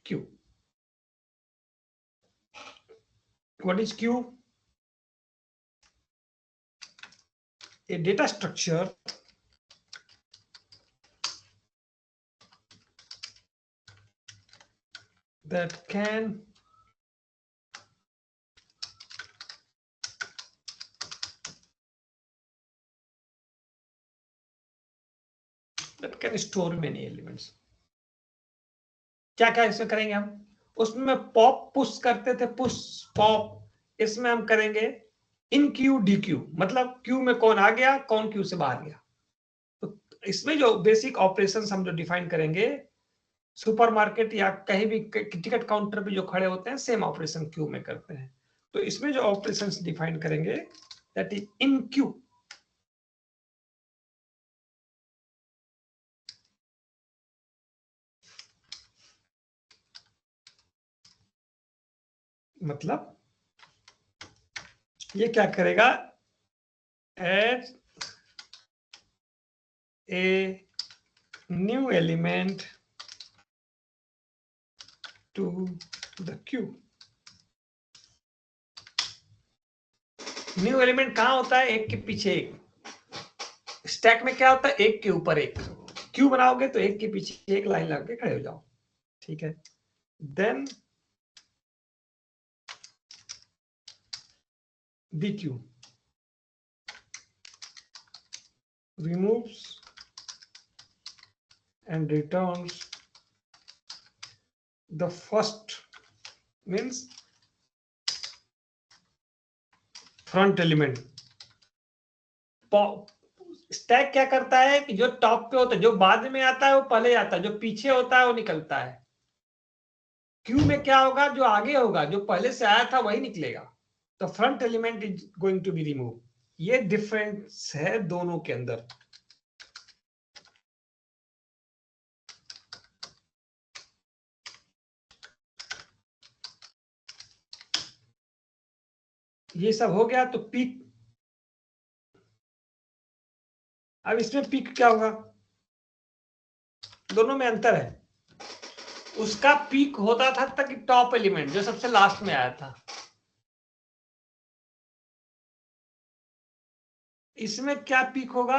Q. What is Q? A data structure that can store many elements. क्या क्या इसमें करेंगे हम? उसमें पॉप पुश करते थे, पुश पॉप, इसमें हम करेंगे इन क्यू डी क्यू, मतलब क्यू में कौन आ गया, कौन क्यू से बाहर गया। तो इसमें जो बेसिक ऑपरेशंस हम जो डिफाइन करेंगे, सुपरमार्केट या कहीं भी टिकट काउंटर पे जो खड़े होते हैं, सेम ऑपरेशन क्यू में करते हैं। तो इसमें जो ऑपरेशंस डिफाइन करेंगे दैट इज इन क्यू। मतलब ये क्या करेगा, add a new element to the queue. New element कहां होता है? एक के पीछे एक। स्टैक में क्या होता है? एक के ऊपर एक। क्यू बनाओगे तो एक के पीछे एक लाइन लगा के खड़े हो जाओ। ठीक है, then dq removes and returns the first, means front element। Stack क्या करता है कि जो टॉप पे होता है, जो बाद में आता है वो पहले आता है, जो पीछे होता है वो निकलता है। क्यू में क्या होगा, जो आगे होगा, जो पहले से आया था वही निकलेगा। तो front element is going to be remove. ये डिफरेंस है दोनों के अंदर। ये सब हो गया, तो पीक, अब इसमें पीक क्या होगा, दोनों में अंतर है। उसका पीक होता था तक टॉप एलिमेंट जो सबसे लास्ट में आया था, इसमें क्या पीक होगा,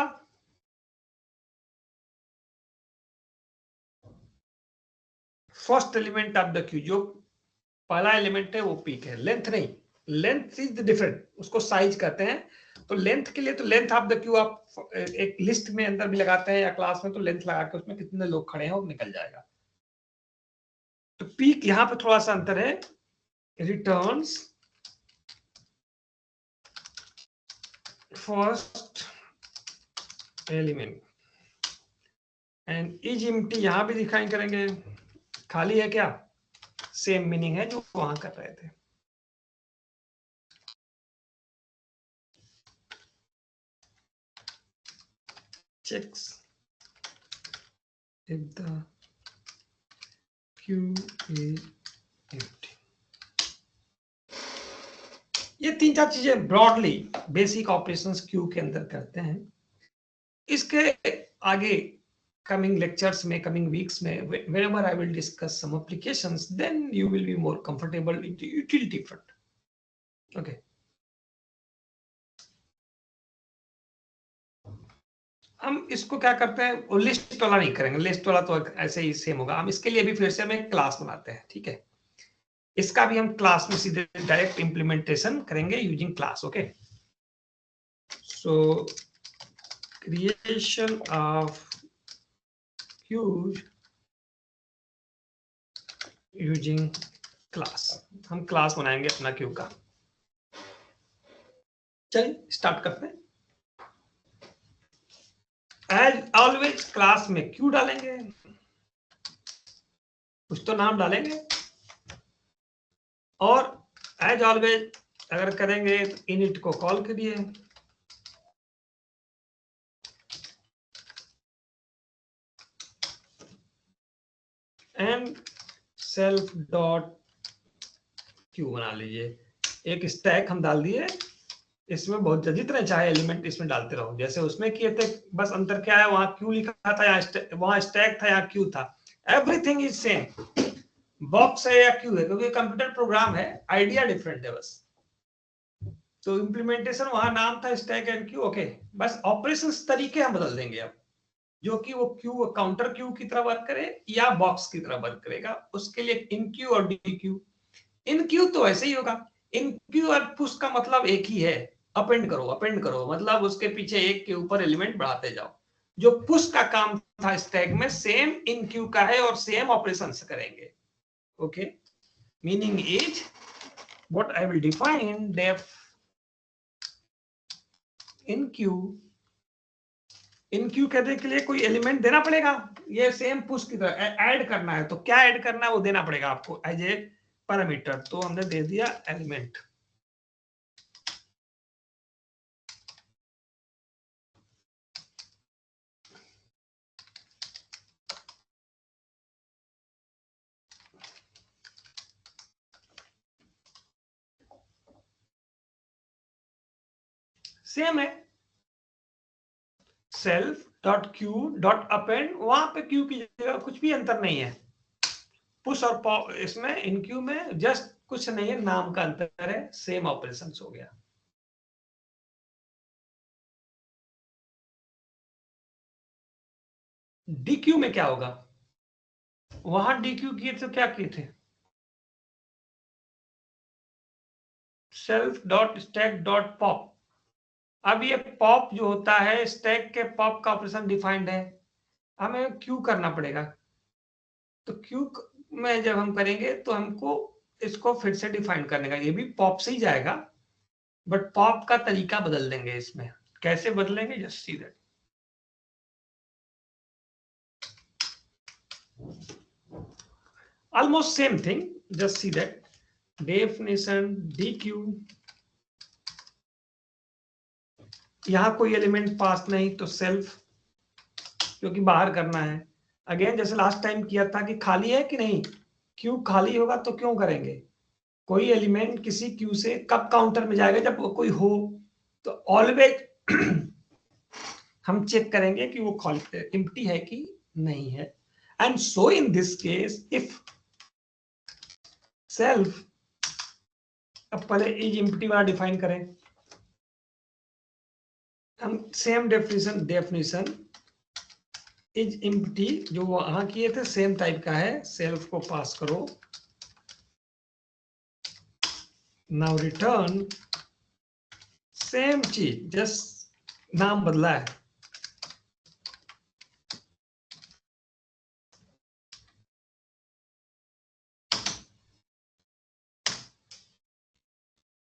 first element of the Q, जो पहला एलिमेंट है वो पीक है, लेंथ नहीं, लेंथ इज डिफरेंट, उसको साइज कहते हैं। तो लेंथ के लिए तो लेंथ ऑफ द क्यू आप एक लिस्ट में अंदर भी लगाते हैं या क्लास में, तो लेंथ लगा के उसमें कितने लोग खड़े हैं वो निकल जाएगा। तो पीक यहां पे थोड़ा सा अंतर है, returns first element and is empty, यहां भी दिखाई करेंगे खाली है क्या, सेम मीनिंग है जो वहां कर रहे थे। checks if the queue is empty। ये तीन चार चीजें ब्रॉडली बेसिक ऑपरेशंस क्यू के अंदर करते हैं। इसके आगे कमिंग लेक्चर्स में, कमिंग वीक्स में, whenever I will discuss some applications, then you will be more comfortable in the utility front. Okay. हम इसको क्या करते हैं, लिस्ट वाला नहीं करेंगे, लिस्ट वाला तो ऐसे ही सेम होगा। हम इसके लिए भी फिर से हम एक क्लास बनाते हैं, ठीक है। इसका भी हम क्लास में सीधे डायरेक्ट इंप्लीमेंटेशन करेंगे using class. Okay, so creation of Q using class, हम क्लास बनाएंगे अपना क्यू का। चलिए स्टार्ट करते हैं। एज ऑलवेज क्लास में क्यू डालेंगे, कुछ तो नाम डालेंगे, और एज ऑलवेज अगर करेंगे तो इनिट को कॉल करिए, एंड सेल्फ डॉट क्यू बना लीजिए। एक स्टैक हम डाल दिए, इसमें बहुत जितने चाहे एलिमेंट इसमें डालते रहो, जैसे उसमें किए थे, बस अंतर क्या है, वहां क्यू लिखा था, वहां स्टैक था, यहाँ क्यू था। एवरीथिंग इज सेम, बॉक्स है या क्यू है, क्योंकि कंप्यूटर प्रोग्राम है, आइडिया डिफरेंट है बस। तो इंप्लीमेंटेशन वहां नाम था स्टैक एंड क्यू। ओके, बस ऑपरेशंस तरीके हम बदल देंगे अब, जो कि वो क्यू काउंटर क्यू की तरह वर्क करे या बॉक्स की तरह वर्क करेगा, उसके लिए इन क्यू और डी क्यू। इन क्यू तो ऐसे ही होगा, इन क्यू और पुश का मतलब एक ही है, अपेंड करो, अपेंड करो, मतलब उसके पीछे एक के ऊपर एलिमेंट बढ़ाते जाओ। जो पुश का काम था स्टैक में, सेम इन क्यू का है और सेम ऑपरेशंस करेंगे। Okay, meaning is what I will define def enqueue. Enqueue कहने के लिए कोई एलिमेंट देना पड़ेगा, ये सेम पुश की तरह ऐड करना है, तो क्या ऐड करना है वो देना पड़ेगा आपको एज ए पैरामीटर। तो हमने दे दिया एलिमेंट। सेम है, self dot Q dot append, वहां पे क्यू की जगह कुछ भी अंतर नहीं है। पुश और इसमें इन क्यू में जस्ट कुछ नहीं है, नाम का अंतर है, सेम ऑपरेशन हो गया। डी क्यू में क्या होगा, वहां डी क्यू किए तो क्या किए थे, self dot stack dot pop. अब ये पॉप जो होता है, स्टैक के पॉप का ऑपरेशन डिफाइंड है, हमें क्यू करना पड़ेगा। तो क्यू में जब हम करेंगे तो हमको इसको फिर से डिफाइन करने का, ये भी पॉप से ही जाएगा, बट पॉप का तरीका बदल देंगे इसमें। कैसे बदलेंगे, just see that. Almost same thing, just see that. Definition dq, यहां कोई एलिमेंट पास नहीं तो सेल्फ, क्योंकि बाहर करना है। अगेन जैसे लास्ट टाइम किया था कि खाली है कि नहीं, क्यू खाली होगा तो क्यों करेंगे, कोई एलिमेंट किसी क्यू से कब काउंटर में जाएगा, जब कोई हो। तो ऑलवेज हम चेक करेंगे कि वो खाली एम्प्टी है कि नहीं है। And so in this case if self, अब पहले इज एम्प्टी वाला डिफाइन करें, हम सेम डेफिनेशन इज एम्प्टी, जो वहां किए थे सेम टाइप का है, सेल्फ को पास करो। नाउ रिटर्न सेम चीज, जस्ट नाम बदला है।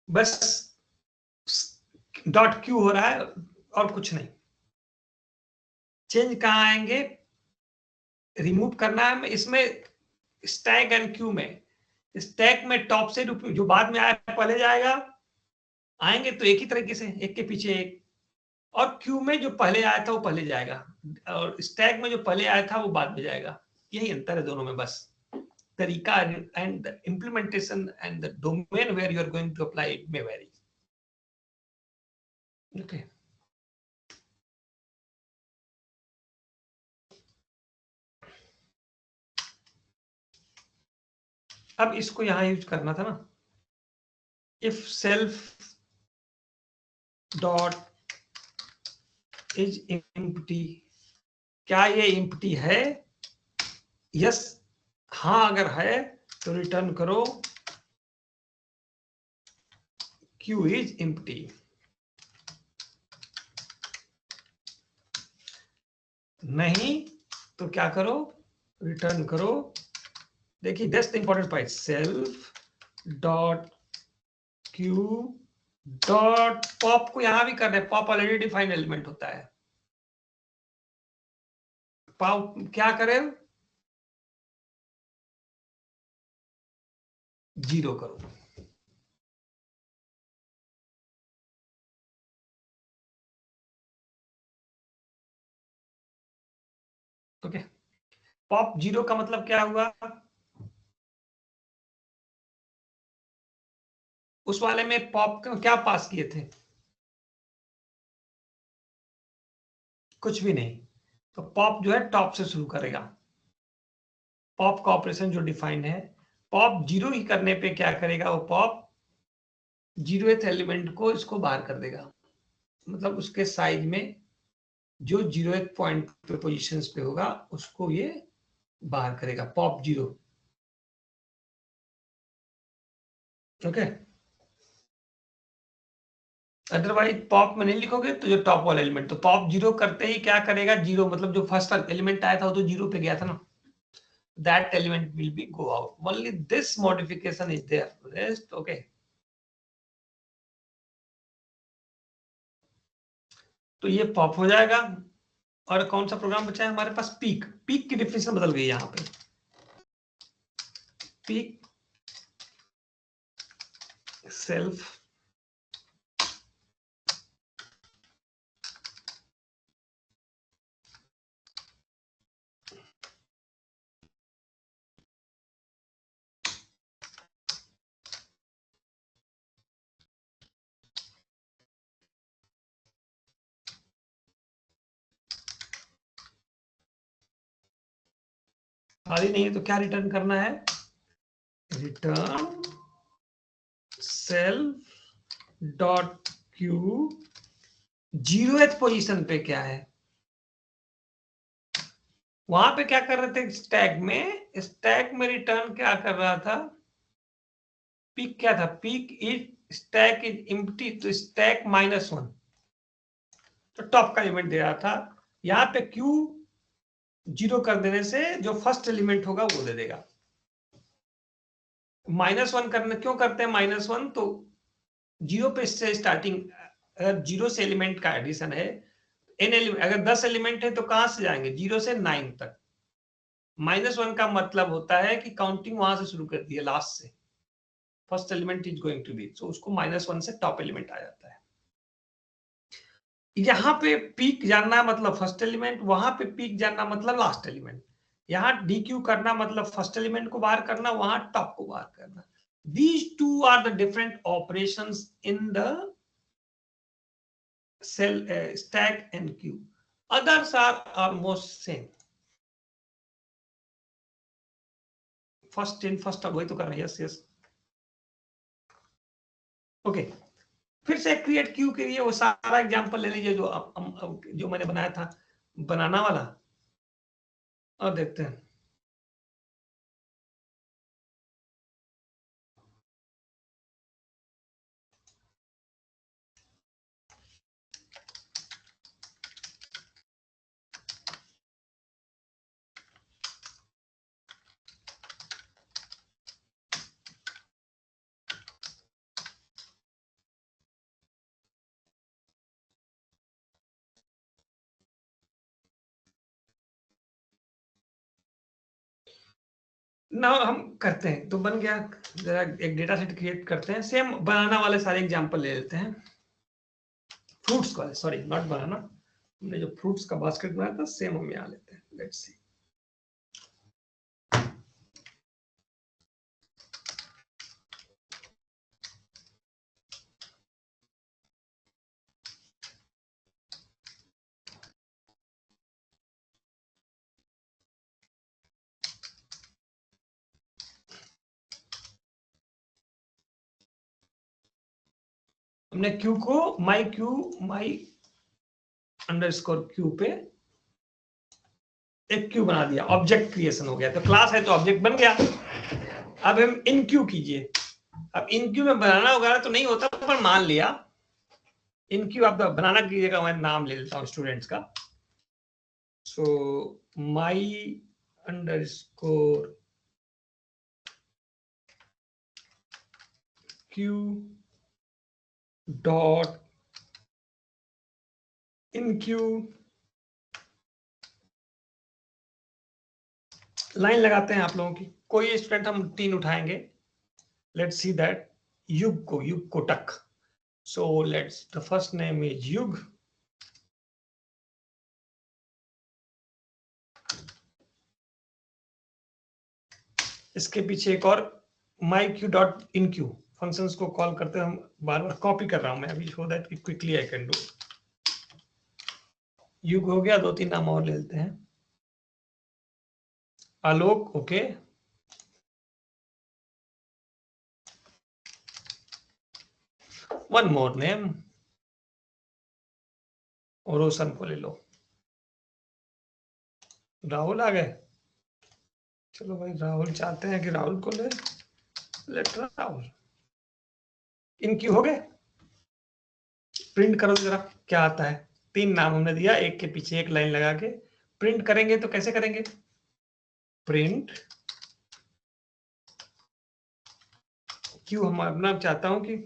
बस डॉट क्यू हो रहा है और कुछ नहीं। चेंज कहाँ आएंगे, रिमूव करना है इसमें स्टैक एंड क्यू में। स्टैक में टॉप से जो बाद में आया पहले जाएगा, आएंगे तो एक ही तरीके से एक के पीछे एक, और क्यू में जो पहले आया था वो पहले जाएगा, और स्टैक में जो पहले आया था वो बाद में जाएगा। यही अंतर है दोनों में बस, तरीका and implementation and the domain where you are going to apply it may vary. Okay, अब इसको यहां यूज करना था ना, if self dot is empty, क्या ये एम्प्टी है? यस, हाँ अगर है तो रिटर्न करो क्यू इज एम्प्टी। नहीं तो क्या करो, रिटर्न करो, देखिए that's the important part, self dot Q dot pop को यहां भी कर रहे हैं, पॉप ऑलरेडी डिफाइंड एलिमेंट होता है। पॉप क्या करें, 0 करो। ओके, पॉप 0 का मतलब क्या हुआ, उस वाले में पॉप को क्या पास किए थे, कुछ भी नहीं। तो पॉप जो है टॉप से शुरू करेगा, पॉप का ऑपरेशन जो डिफाइंड है, पॉप 0 ही करने पे क्या करेगा, वो पॉप 0th एलिमेंट को इसको बाहर कर देगा, मतलब उसके साइज में जो 0th पॉइंट पे पोजीशंस पे होगा उसको ये बाहर करेगा, पॉप 0। ओके, अदरवाइज पॉप में नहीं लिखोगे तो जो टॉप वाला एलिमेंट, तो पॉप 0 करते ही क्या करेगा, 0 मतलब जो फर्स्ट एलिमेंट आया था वो तो 0 पे गया था ना, that element will be go out. Only this modification is there. Rest okay. तो ये पॉप हो जाएगा, और कौन सा प्रोग्राम बचा है हमारे पास, पीक। पीक की डिफिनेशन बदल गई यहाँ पे, पीक सेल्फ खाली नहीं है तो क्या रिटर्न करना है, return self dot Q 0th position पे क्या है, वहां पे क्या कर रहे थे, स्टैक में रिटर्न क्या कर रहा था, पीक क्या था, peak is stack is empty, तो स्टैक -1 तो टॉप का एलिमेंट दे रहा था, यहाँ पे क्यू 0 कर देने से जो फर्स्ट एलिमेंट होगा वो दे देगा। -1 करने क्यों करते हैं -1, तो 0 पे से स्टार्टिंग, अगर 0 से एलिमेंट का एडिशन है, एन एलिमेंट अगर 10 एलिमेंट है तो कहां से जाएंगे, 0 से 9 तक। -1 का मतलब होता है कि काउंटिंग वहां से शुरू कर दी है, लास्ट से, first element is going to be, so उसको -1 से टॉप एलिमेंट आ जाता है। यहाँ पे पीक जानना मतलब फर्स्ट एलिमेंट, वहां पे पीक जानना मतलब लास्ट एलिमेंट। यहाँ डीक्यू करना मतलब फर्स्ट एलिमेंट को बाहर करना, वहां टॉप को बाहर करना। These two are the different operations in the cell stack and queue. Others are almost same. First in first out वही तो कर रहे हैं, यस यस। ओके, फिर से क्रिएट क्यू के लिए वो सारा एग्जांपल ले लीजिए जो मैंने बनाया था बनाना वाला, और देखते हैं। ना हम करते हैं तो बन गया। जरा एक डेटा सेट क्रिएट करते हैं, सेम बनाना वाले सारे एग्जांपल ले लेते हैं। फ्रूट्स वाले, सॉरी नॉट बनाना, हमने जो फ्रूट्स का बास्केट बनाया था सेम हम यहाँ लेते हैं। Let's see. हमने क्यू को माई अंडरस्कोर क्यू पे एक क्यू बना दिया, ऑब्जेक्ट क्रिएशन हो गया। तो क्लास है तो ऑब्जेक्ट बन गया। अब हम इन क्यू कीजिए। अब इन क्यू में बनाना वगैरह तो नहीं होता, पर मान लिया इन क्यू आप बनाना कीजिएगा। मैं नाम ले लेता हूँ स्टूडेंट्स का। So my underscore queue dot enqueue, line लगाते हैं आप लोगों की। कोई स्टूडेंट हम 3 उठाएंगे। Let's see that Yug Kotak. So let's the first name is Yug. इसके पीछे एक और my queue dot enqueue functions को कॉल करते हैं। हम बार बार कॉपी कर रहा हूं मैं अभी, so that quickly I can do. युग हो गया, 2-3 नाम और ले लेते हैं। आलोक, ओके। वन मोर नेम, और रोशन को ले लो। राहुल आ गए। चलो भाई, राहुल चाहते हैं कि राहुल को ले, लेट राहुल। इनकी हो गए। प्रिंट करो जरा क्या आता है। 3 नाम हमने दिया, एक के पीछे एक लाइन लगा के प्रिंट करेंगे। तो कैसे करेंगे? प्रिंट क्यू हम अपना चाहता हूं कि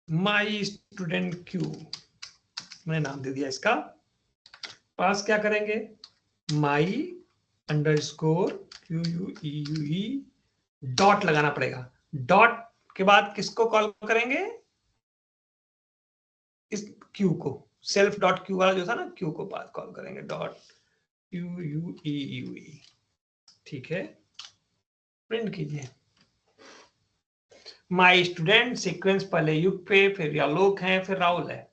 माई स्टूडेंट क्यू, मैंने नाम दे दिया इसका। पास क्या करेंगे? My underscore Q U E dot लगाना पड़ेगा। डॉट के बाद किसको कॉल करेंगे? इस क्यू को, सेल्फ डॉट क्यू वाला जो था ना, क्यू को पास कॉल करेंगे। डॉट क्यू यू ई, ठीक है। प्रिंट कीजिए माई स्टूडेंट। सीक्वेंस पहले युग पे, फिर आलोक है, फिर राहुल है।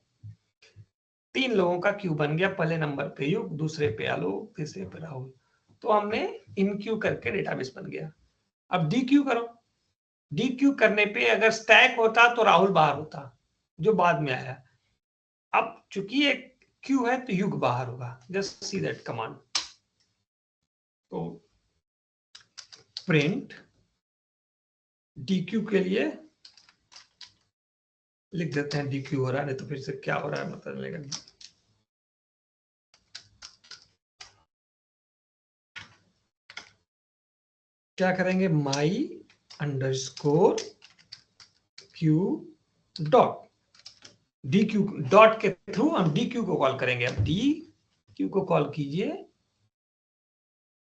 3 लोगों का क्यू बन गया। पहले नंबर पे युग, दूसरे पे आलोक, तीसरे पे राहुल। तो हमने इन क्यू करके डेटाबेस बन गया। अब डी क्यू करो। डी क्यू करने पे अगर स्टैक होता तो राहुल बाहर होता, जो बाद में आया। अब चूंकि एक क्यू है तो युग बाहर होगा। Just see that command. तो प्रिंट डी क्यू के लिए लिख देते हैं डी क्यू हो रहा है, नहीं तो फिर से क्या हो रहा है पता चलेगा। क्या करेंगे? My underscore queue dot dequeue, dot के थ्रू हम डी क्यू को कॉल करेंगे। अब डी क्यू को कॉल कीजिए।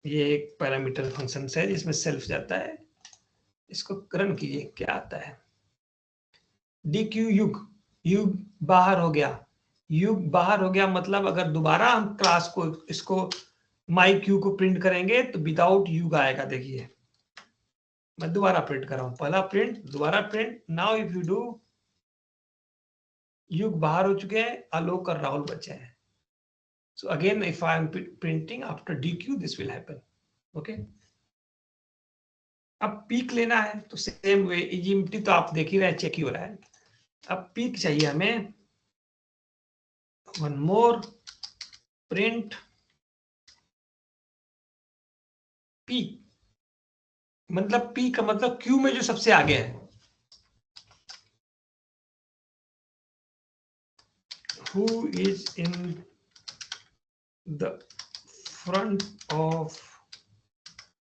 ये एक पैरामीटर फंक्शन है जिसमें सेल्फ जाता है। इसको रन कीजिए, क्या आता है? डी क्यू युग, युग बाहर हो गया। युग बाहर हो गया मतलब अगर दोबारा हम क्लास को इसको माई क्यू को प्रिंट करेंगे तो विदाउट युग आएगा। देखिए मैं दोबारा प्रिंट कर रहा हूं, पहला प्रिंट, दोबारा print. Now if you do, युग बाहर हो चुके हैं, आलोक और राहुल बचे हैं। So again if I am printing after DQ, this will happen. Okay. अब पीक लेना है तो सेम वे, EMT तो आप देख ही रहे हैं, चेक ही हो रहा है। अब पीक चाहिए हमें। one more, print P, मतलब P का मतलब Q में जो सबसे आगे है, who is in the front of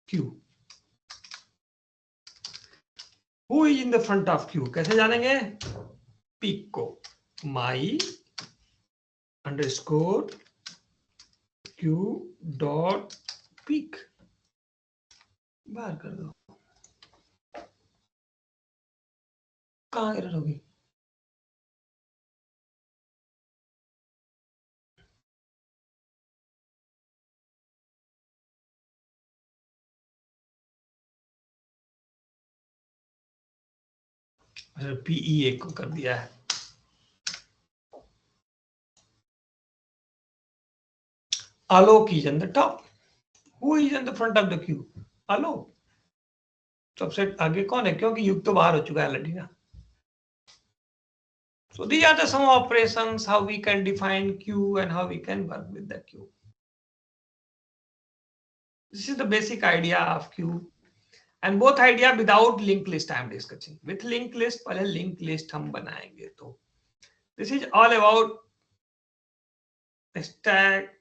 Q, who is in the front of Q, कैसे जानेंगे, पीक को my underscore Q dot peak, बाहर कर दो, कहाँ एरर होगी, पीई एक को कर दिया है, Alok is on the top, who is in the front of the queue, Alok, सबसे आगे कौन है, क्योंकि युग तो बाहर हो चुका है ऑलरेडी ना. So these are the some operations how we can define Q and how we can work with the Q. This is the basic idea of Q, and both idea without linked list I am discussing. With linked list पहले linked list हम बनाएंगे, तो this is all about stack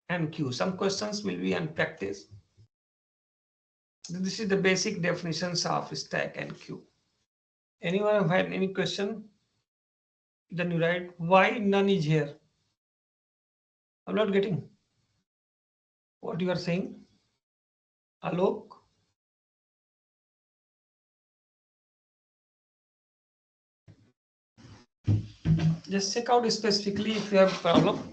and Q. Some questions will be on practice. This is the basic definitions of stack and Q. Anyone have had any question? Then you write why none is here. I'm not getting what you are saying, Alok. Just check out specifically if you have problem.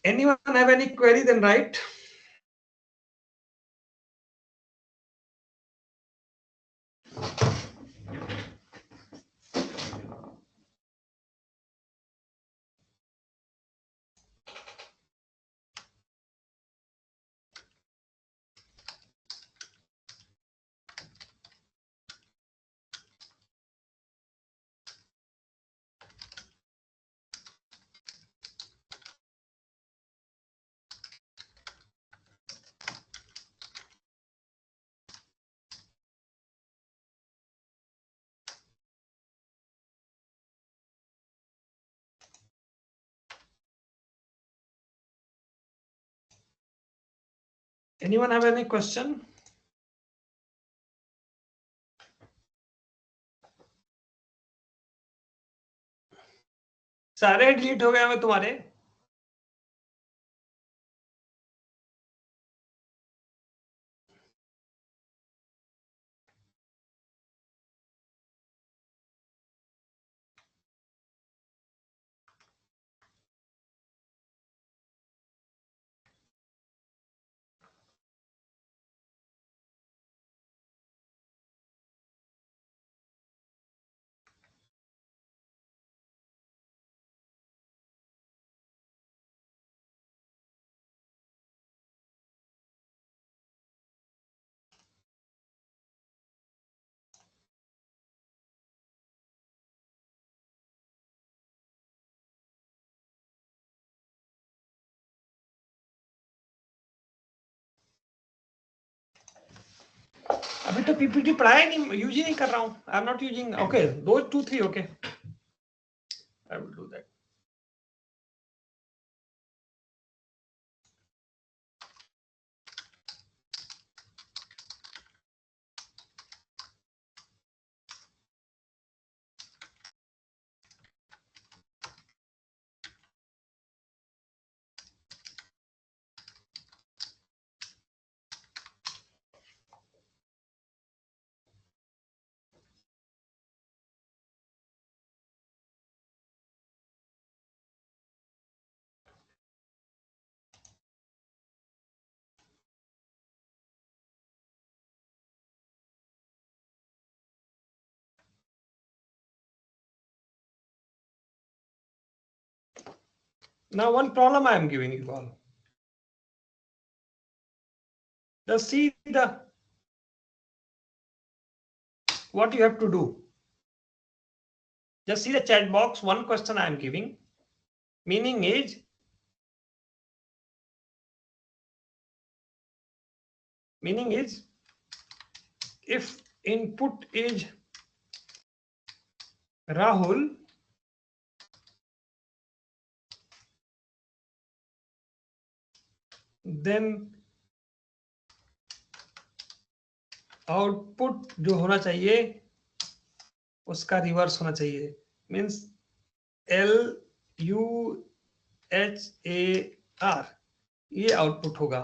Anyone have any query, then write. Anyone have any question? सारे delete हो गए हमें तुम्हारे, अभी तो PPT पढ़ाया नहीं, use ही नहीं कर रहा हूँ, I am not using. Okay, दो 2 3, okay, I will do that. Now one problem I am giving you all. Just see the what you have to do. just see the chat box. One question I am giving. Meaning is if input is Rahul, then output जो होना चाहिए उसका reverse होना चाहिए. Means LUHAR ये output होगा.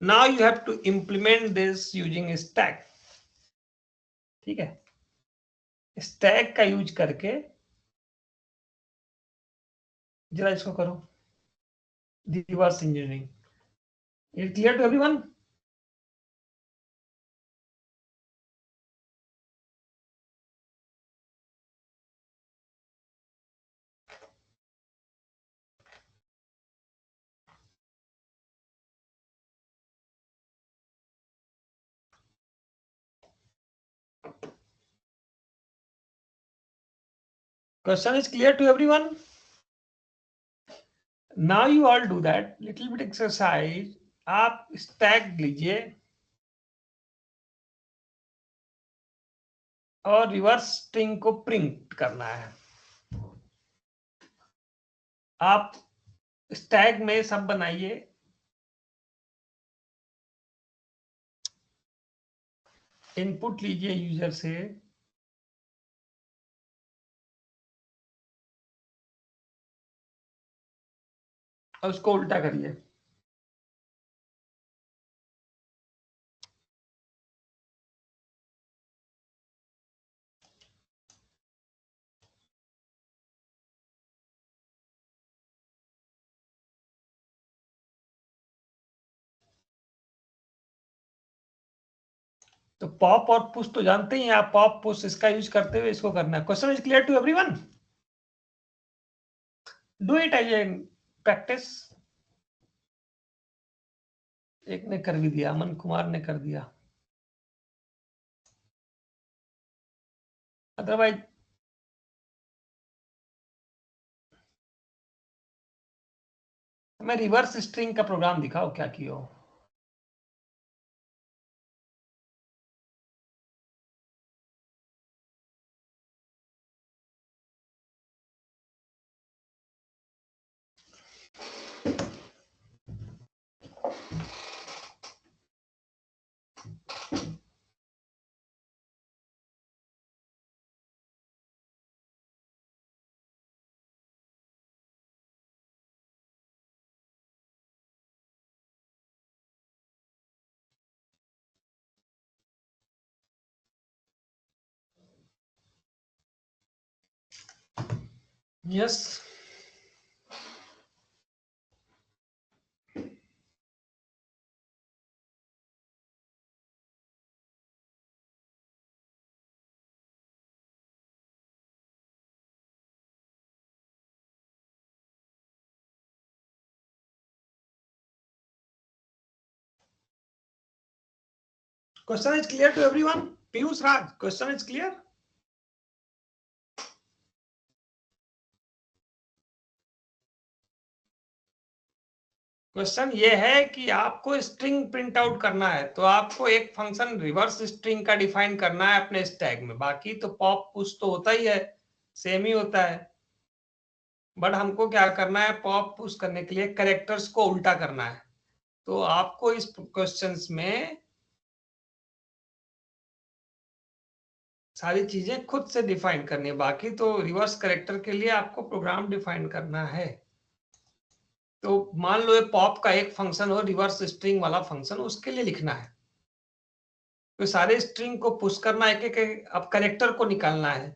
Now you have to implement this using stack. ठीक है, स्टैक का यूज करके जरा इसको करो, reverse engineering. It clear to everyone? Question is clear to everyone? Now you all do that little bit exercise. आप स्टैक लीजिए और रिवर्स स्ट्रिंग को प्रिंट करना है. आप स्टैक में सब बनाइए. इनपुट लीजिए यूजर से, और उसको उल्टा करिए. तो पॉप और पुश तो जानते ही हैं आप. पॉप पुश इसका यूज करते हुए इसको करना है. Question is clear to everyone? Do it as a practice. एक ने कर भी दिया, अमन कुमार ने कर दिया. अदरवाइज मैं रिवर्स स्ट्रिंग का प्रोग्राम दिखाओ क्या किया हो. Yes, question is clear to everyone? Piyush Raj, question is clear? Question ये है कि आपको स्ट्रिंग प्रिंट आउट करना है, तो आपको एक फंक्शन रिवर्स स्ट्रिंग का डिफाइन करना है अपने स्टैक में. बाकी तो पॉप पुश तो होता ही है, सेम ही होता है. बट हमको क्या करना है, पॉप पुश करने के लिए कैरेक्टर्स को उल्टा करना है. तो आपको इस क्वेश्चंस में सारी चीजें खुद से डिफाइन करनी है. बाकी तो रिवर्स कैरेक्टर के लिए आपको प्रोग्राम डिफाइन करना है. तो मान लो ये पॉप का एक फंक्शन हो, रिवर्स स्ट्रिंग वाला फंक्शन, उसके लिए लिखना है. तो सारे स्ट्रिंग को पुश करना है, एक अब कैरेक्टर को निकालना है.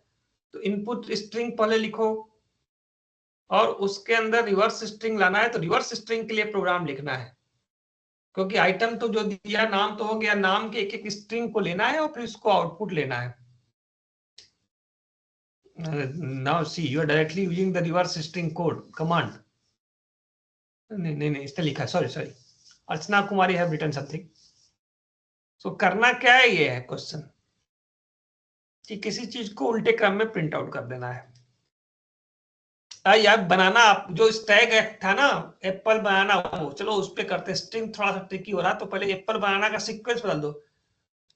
तो इनपुट स्ट्रिंग पहले लिखो और उसके अंदर रिवर्स स्ट्रिंग लाना है. तो रिवर्स स्ट्रिंग के लिए प्रोग्राम लिखना है, क्योंकि आइटम तो जो दिया, नाम तो हो गया, नाम के एक एक स्ट्रिंग को लेना है और फिर उसको आउटपुट लेना है. Now see you are directly using the reverse string code command. नहीं, इसने लिखा, sorry, Archana Kumari have written something. So करना क्या है, ये है क्वेश्चन. कि किसी चीज को उल्टे क्रम में प्रिंट आउट कर देना है। यार बनाना, आप जो स्टैग था ना एप्पल बनाना, वो चलो उस पे करते हैं। स्ट्रिंग थोड़ा सा ट्रिकी हो रहा, तो पहले एप्पल बनाना का सीक्वेंस बदल दो।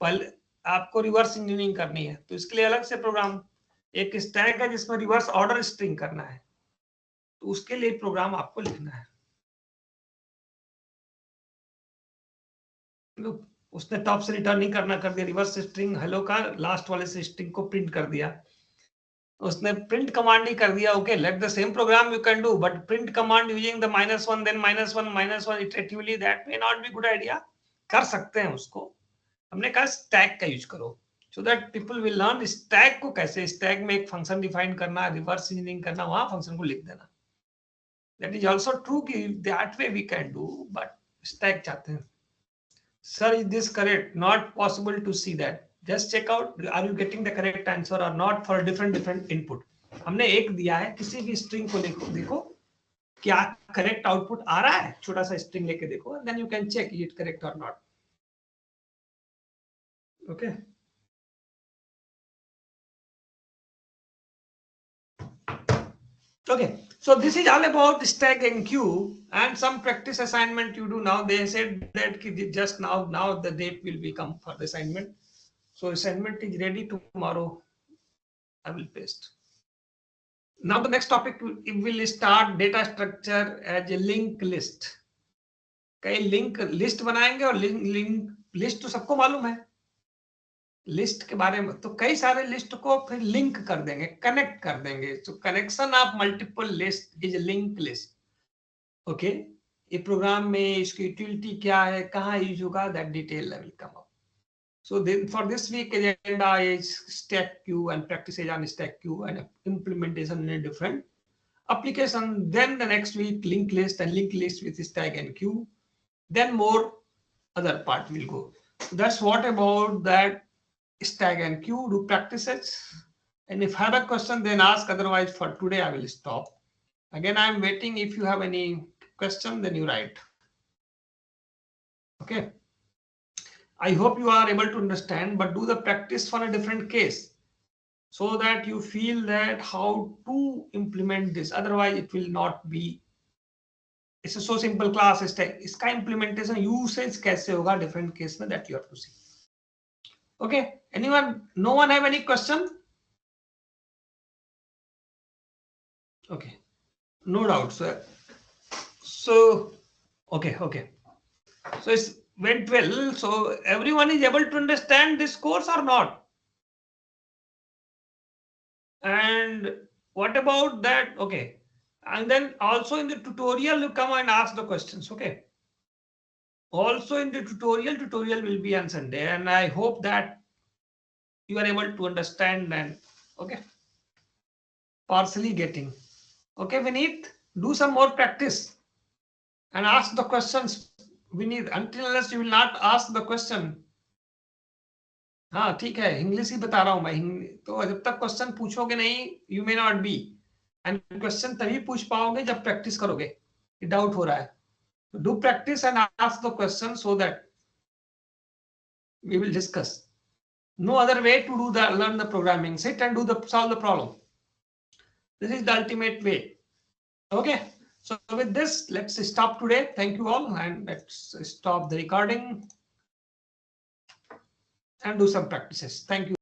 पहले आपको रिवर्स इंजीनियरिंग करनी है, तो इसके लिए अलग से प्रोग्राम, एक स्टैग है जिसमें रिवर्स ऑर्डर स्ट्रिंग करना है, तो उसके लिए प्रोग्राम आपको लिखना है। उसने टॉप से रिटर्न नहीं करना, कर दिया रिवर्स स्ट्रिंग हेलो का, लास्ट वाले से स्ट्रिंग को प्रिंट कर दिया। उसने प्रिंट कमांड ही कर दिया। Okay, let the same program you can do, but print command using the -1 then -1 iteratively, that may not be good idea. कर सकते हैं उसको, हमने कहा स्टैक का यूज करो, so that people will learn stack को कैसे, स्टैक में एक फंक्शन डिफाइन करना, रिवर्स इंजीनियरिंग करना, वहां फंक्शन को लिख देना। दैट इज ऑल्सो ट्रू कि that way we can do, but stack चाहते हैं। Sir, is this correct? Not possible to see that. Just check out, are you getting the correct answer or not for different input. हमने एक दिया है, किसी भी string को देखो क्या करेक्ट आउटपुट आ रहा है, छोटा सा स्ट्रिंग लेके देखो, then you can check it correct और not. Okay, okay, so this is all about stack and queue, and some practice assignment you do now. They said that just now the date will become for the assignment, so assignment is ready. Tomorrow I will paste. Now the next topic will start data structure as a linked list. कई link list बनाएंगे, और link list तो सबको मालूम है list के बारे में, तो कई सारे लिस्ट को फिर लिंक कर देंगे, कनेक्ट कर देंगे। तो connection of multiple list is link list. Okay, ये प्रोग्राम में इसकी यूटिलिटी क्या है, कहाँ यूज होगा, that detail will come up. So then for this week agenda is stack queue and practices on stack queue and implementation in a different application. Then the next week linked list and linked list with stack and queue. Then more other part will go. That's what about that stack and queue. Do practices. And if I have a question, then ask. Otherwise, for today, I will stop. Again, I'm waiting. If you have any question, then you write. Okay. I hope you are able to understand, but do the practice for a different case so that you feel that how to implement this. Otherwise, it will not be. It's a so simple class. इसका implementation usage कैसे होगा different case में, that you have to see. Okay. Anyone? No one have any question? Okay. No doubt, sir. So okay. So it's went well. So everyone is able to understand this course or not? And what about that? Okay, and then also in the tutorial you come and ask the questions. Okay, also in the tutorial will be on Sunday, and I hope that you are able to understand and okay, partially getting. Okay, Vineet, do some more practice and ask the questions. Vineet, until unless you will not ask the question. हाँ ठीक है, English ही बता रहा हूँ मैं, तो जब तक क्वेश्चन पूछोगे नहीं, you may not B, and question तभी पूछ पाओगे जब प्रैक्टिस करोगे, डाउट हो रहा है, do practice and ask the question so that we will discuss. No other way to do the learn the programming. Sit and do the solve the problem. This is the ultimate way. Okay, so with this, let's stop today. Thank you all, and let's stop the recording and do some practices. Thank you.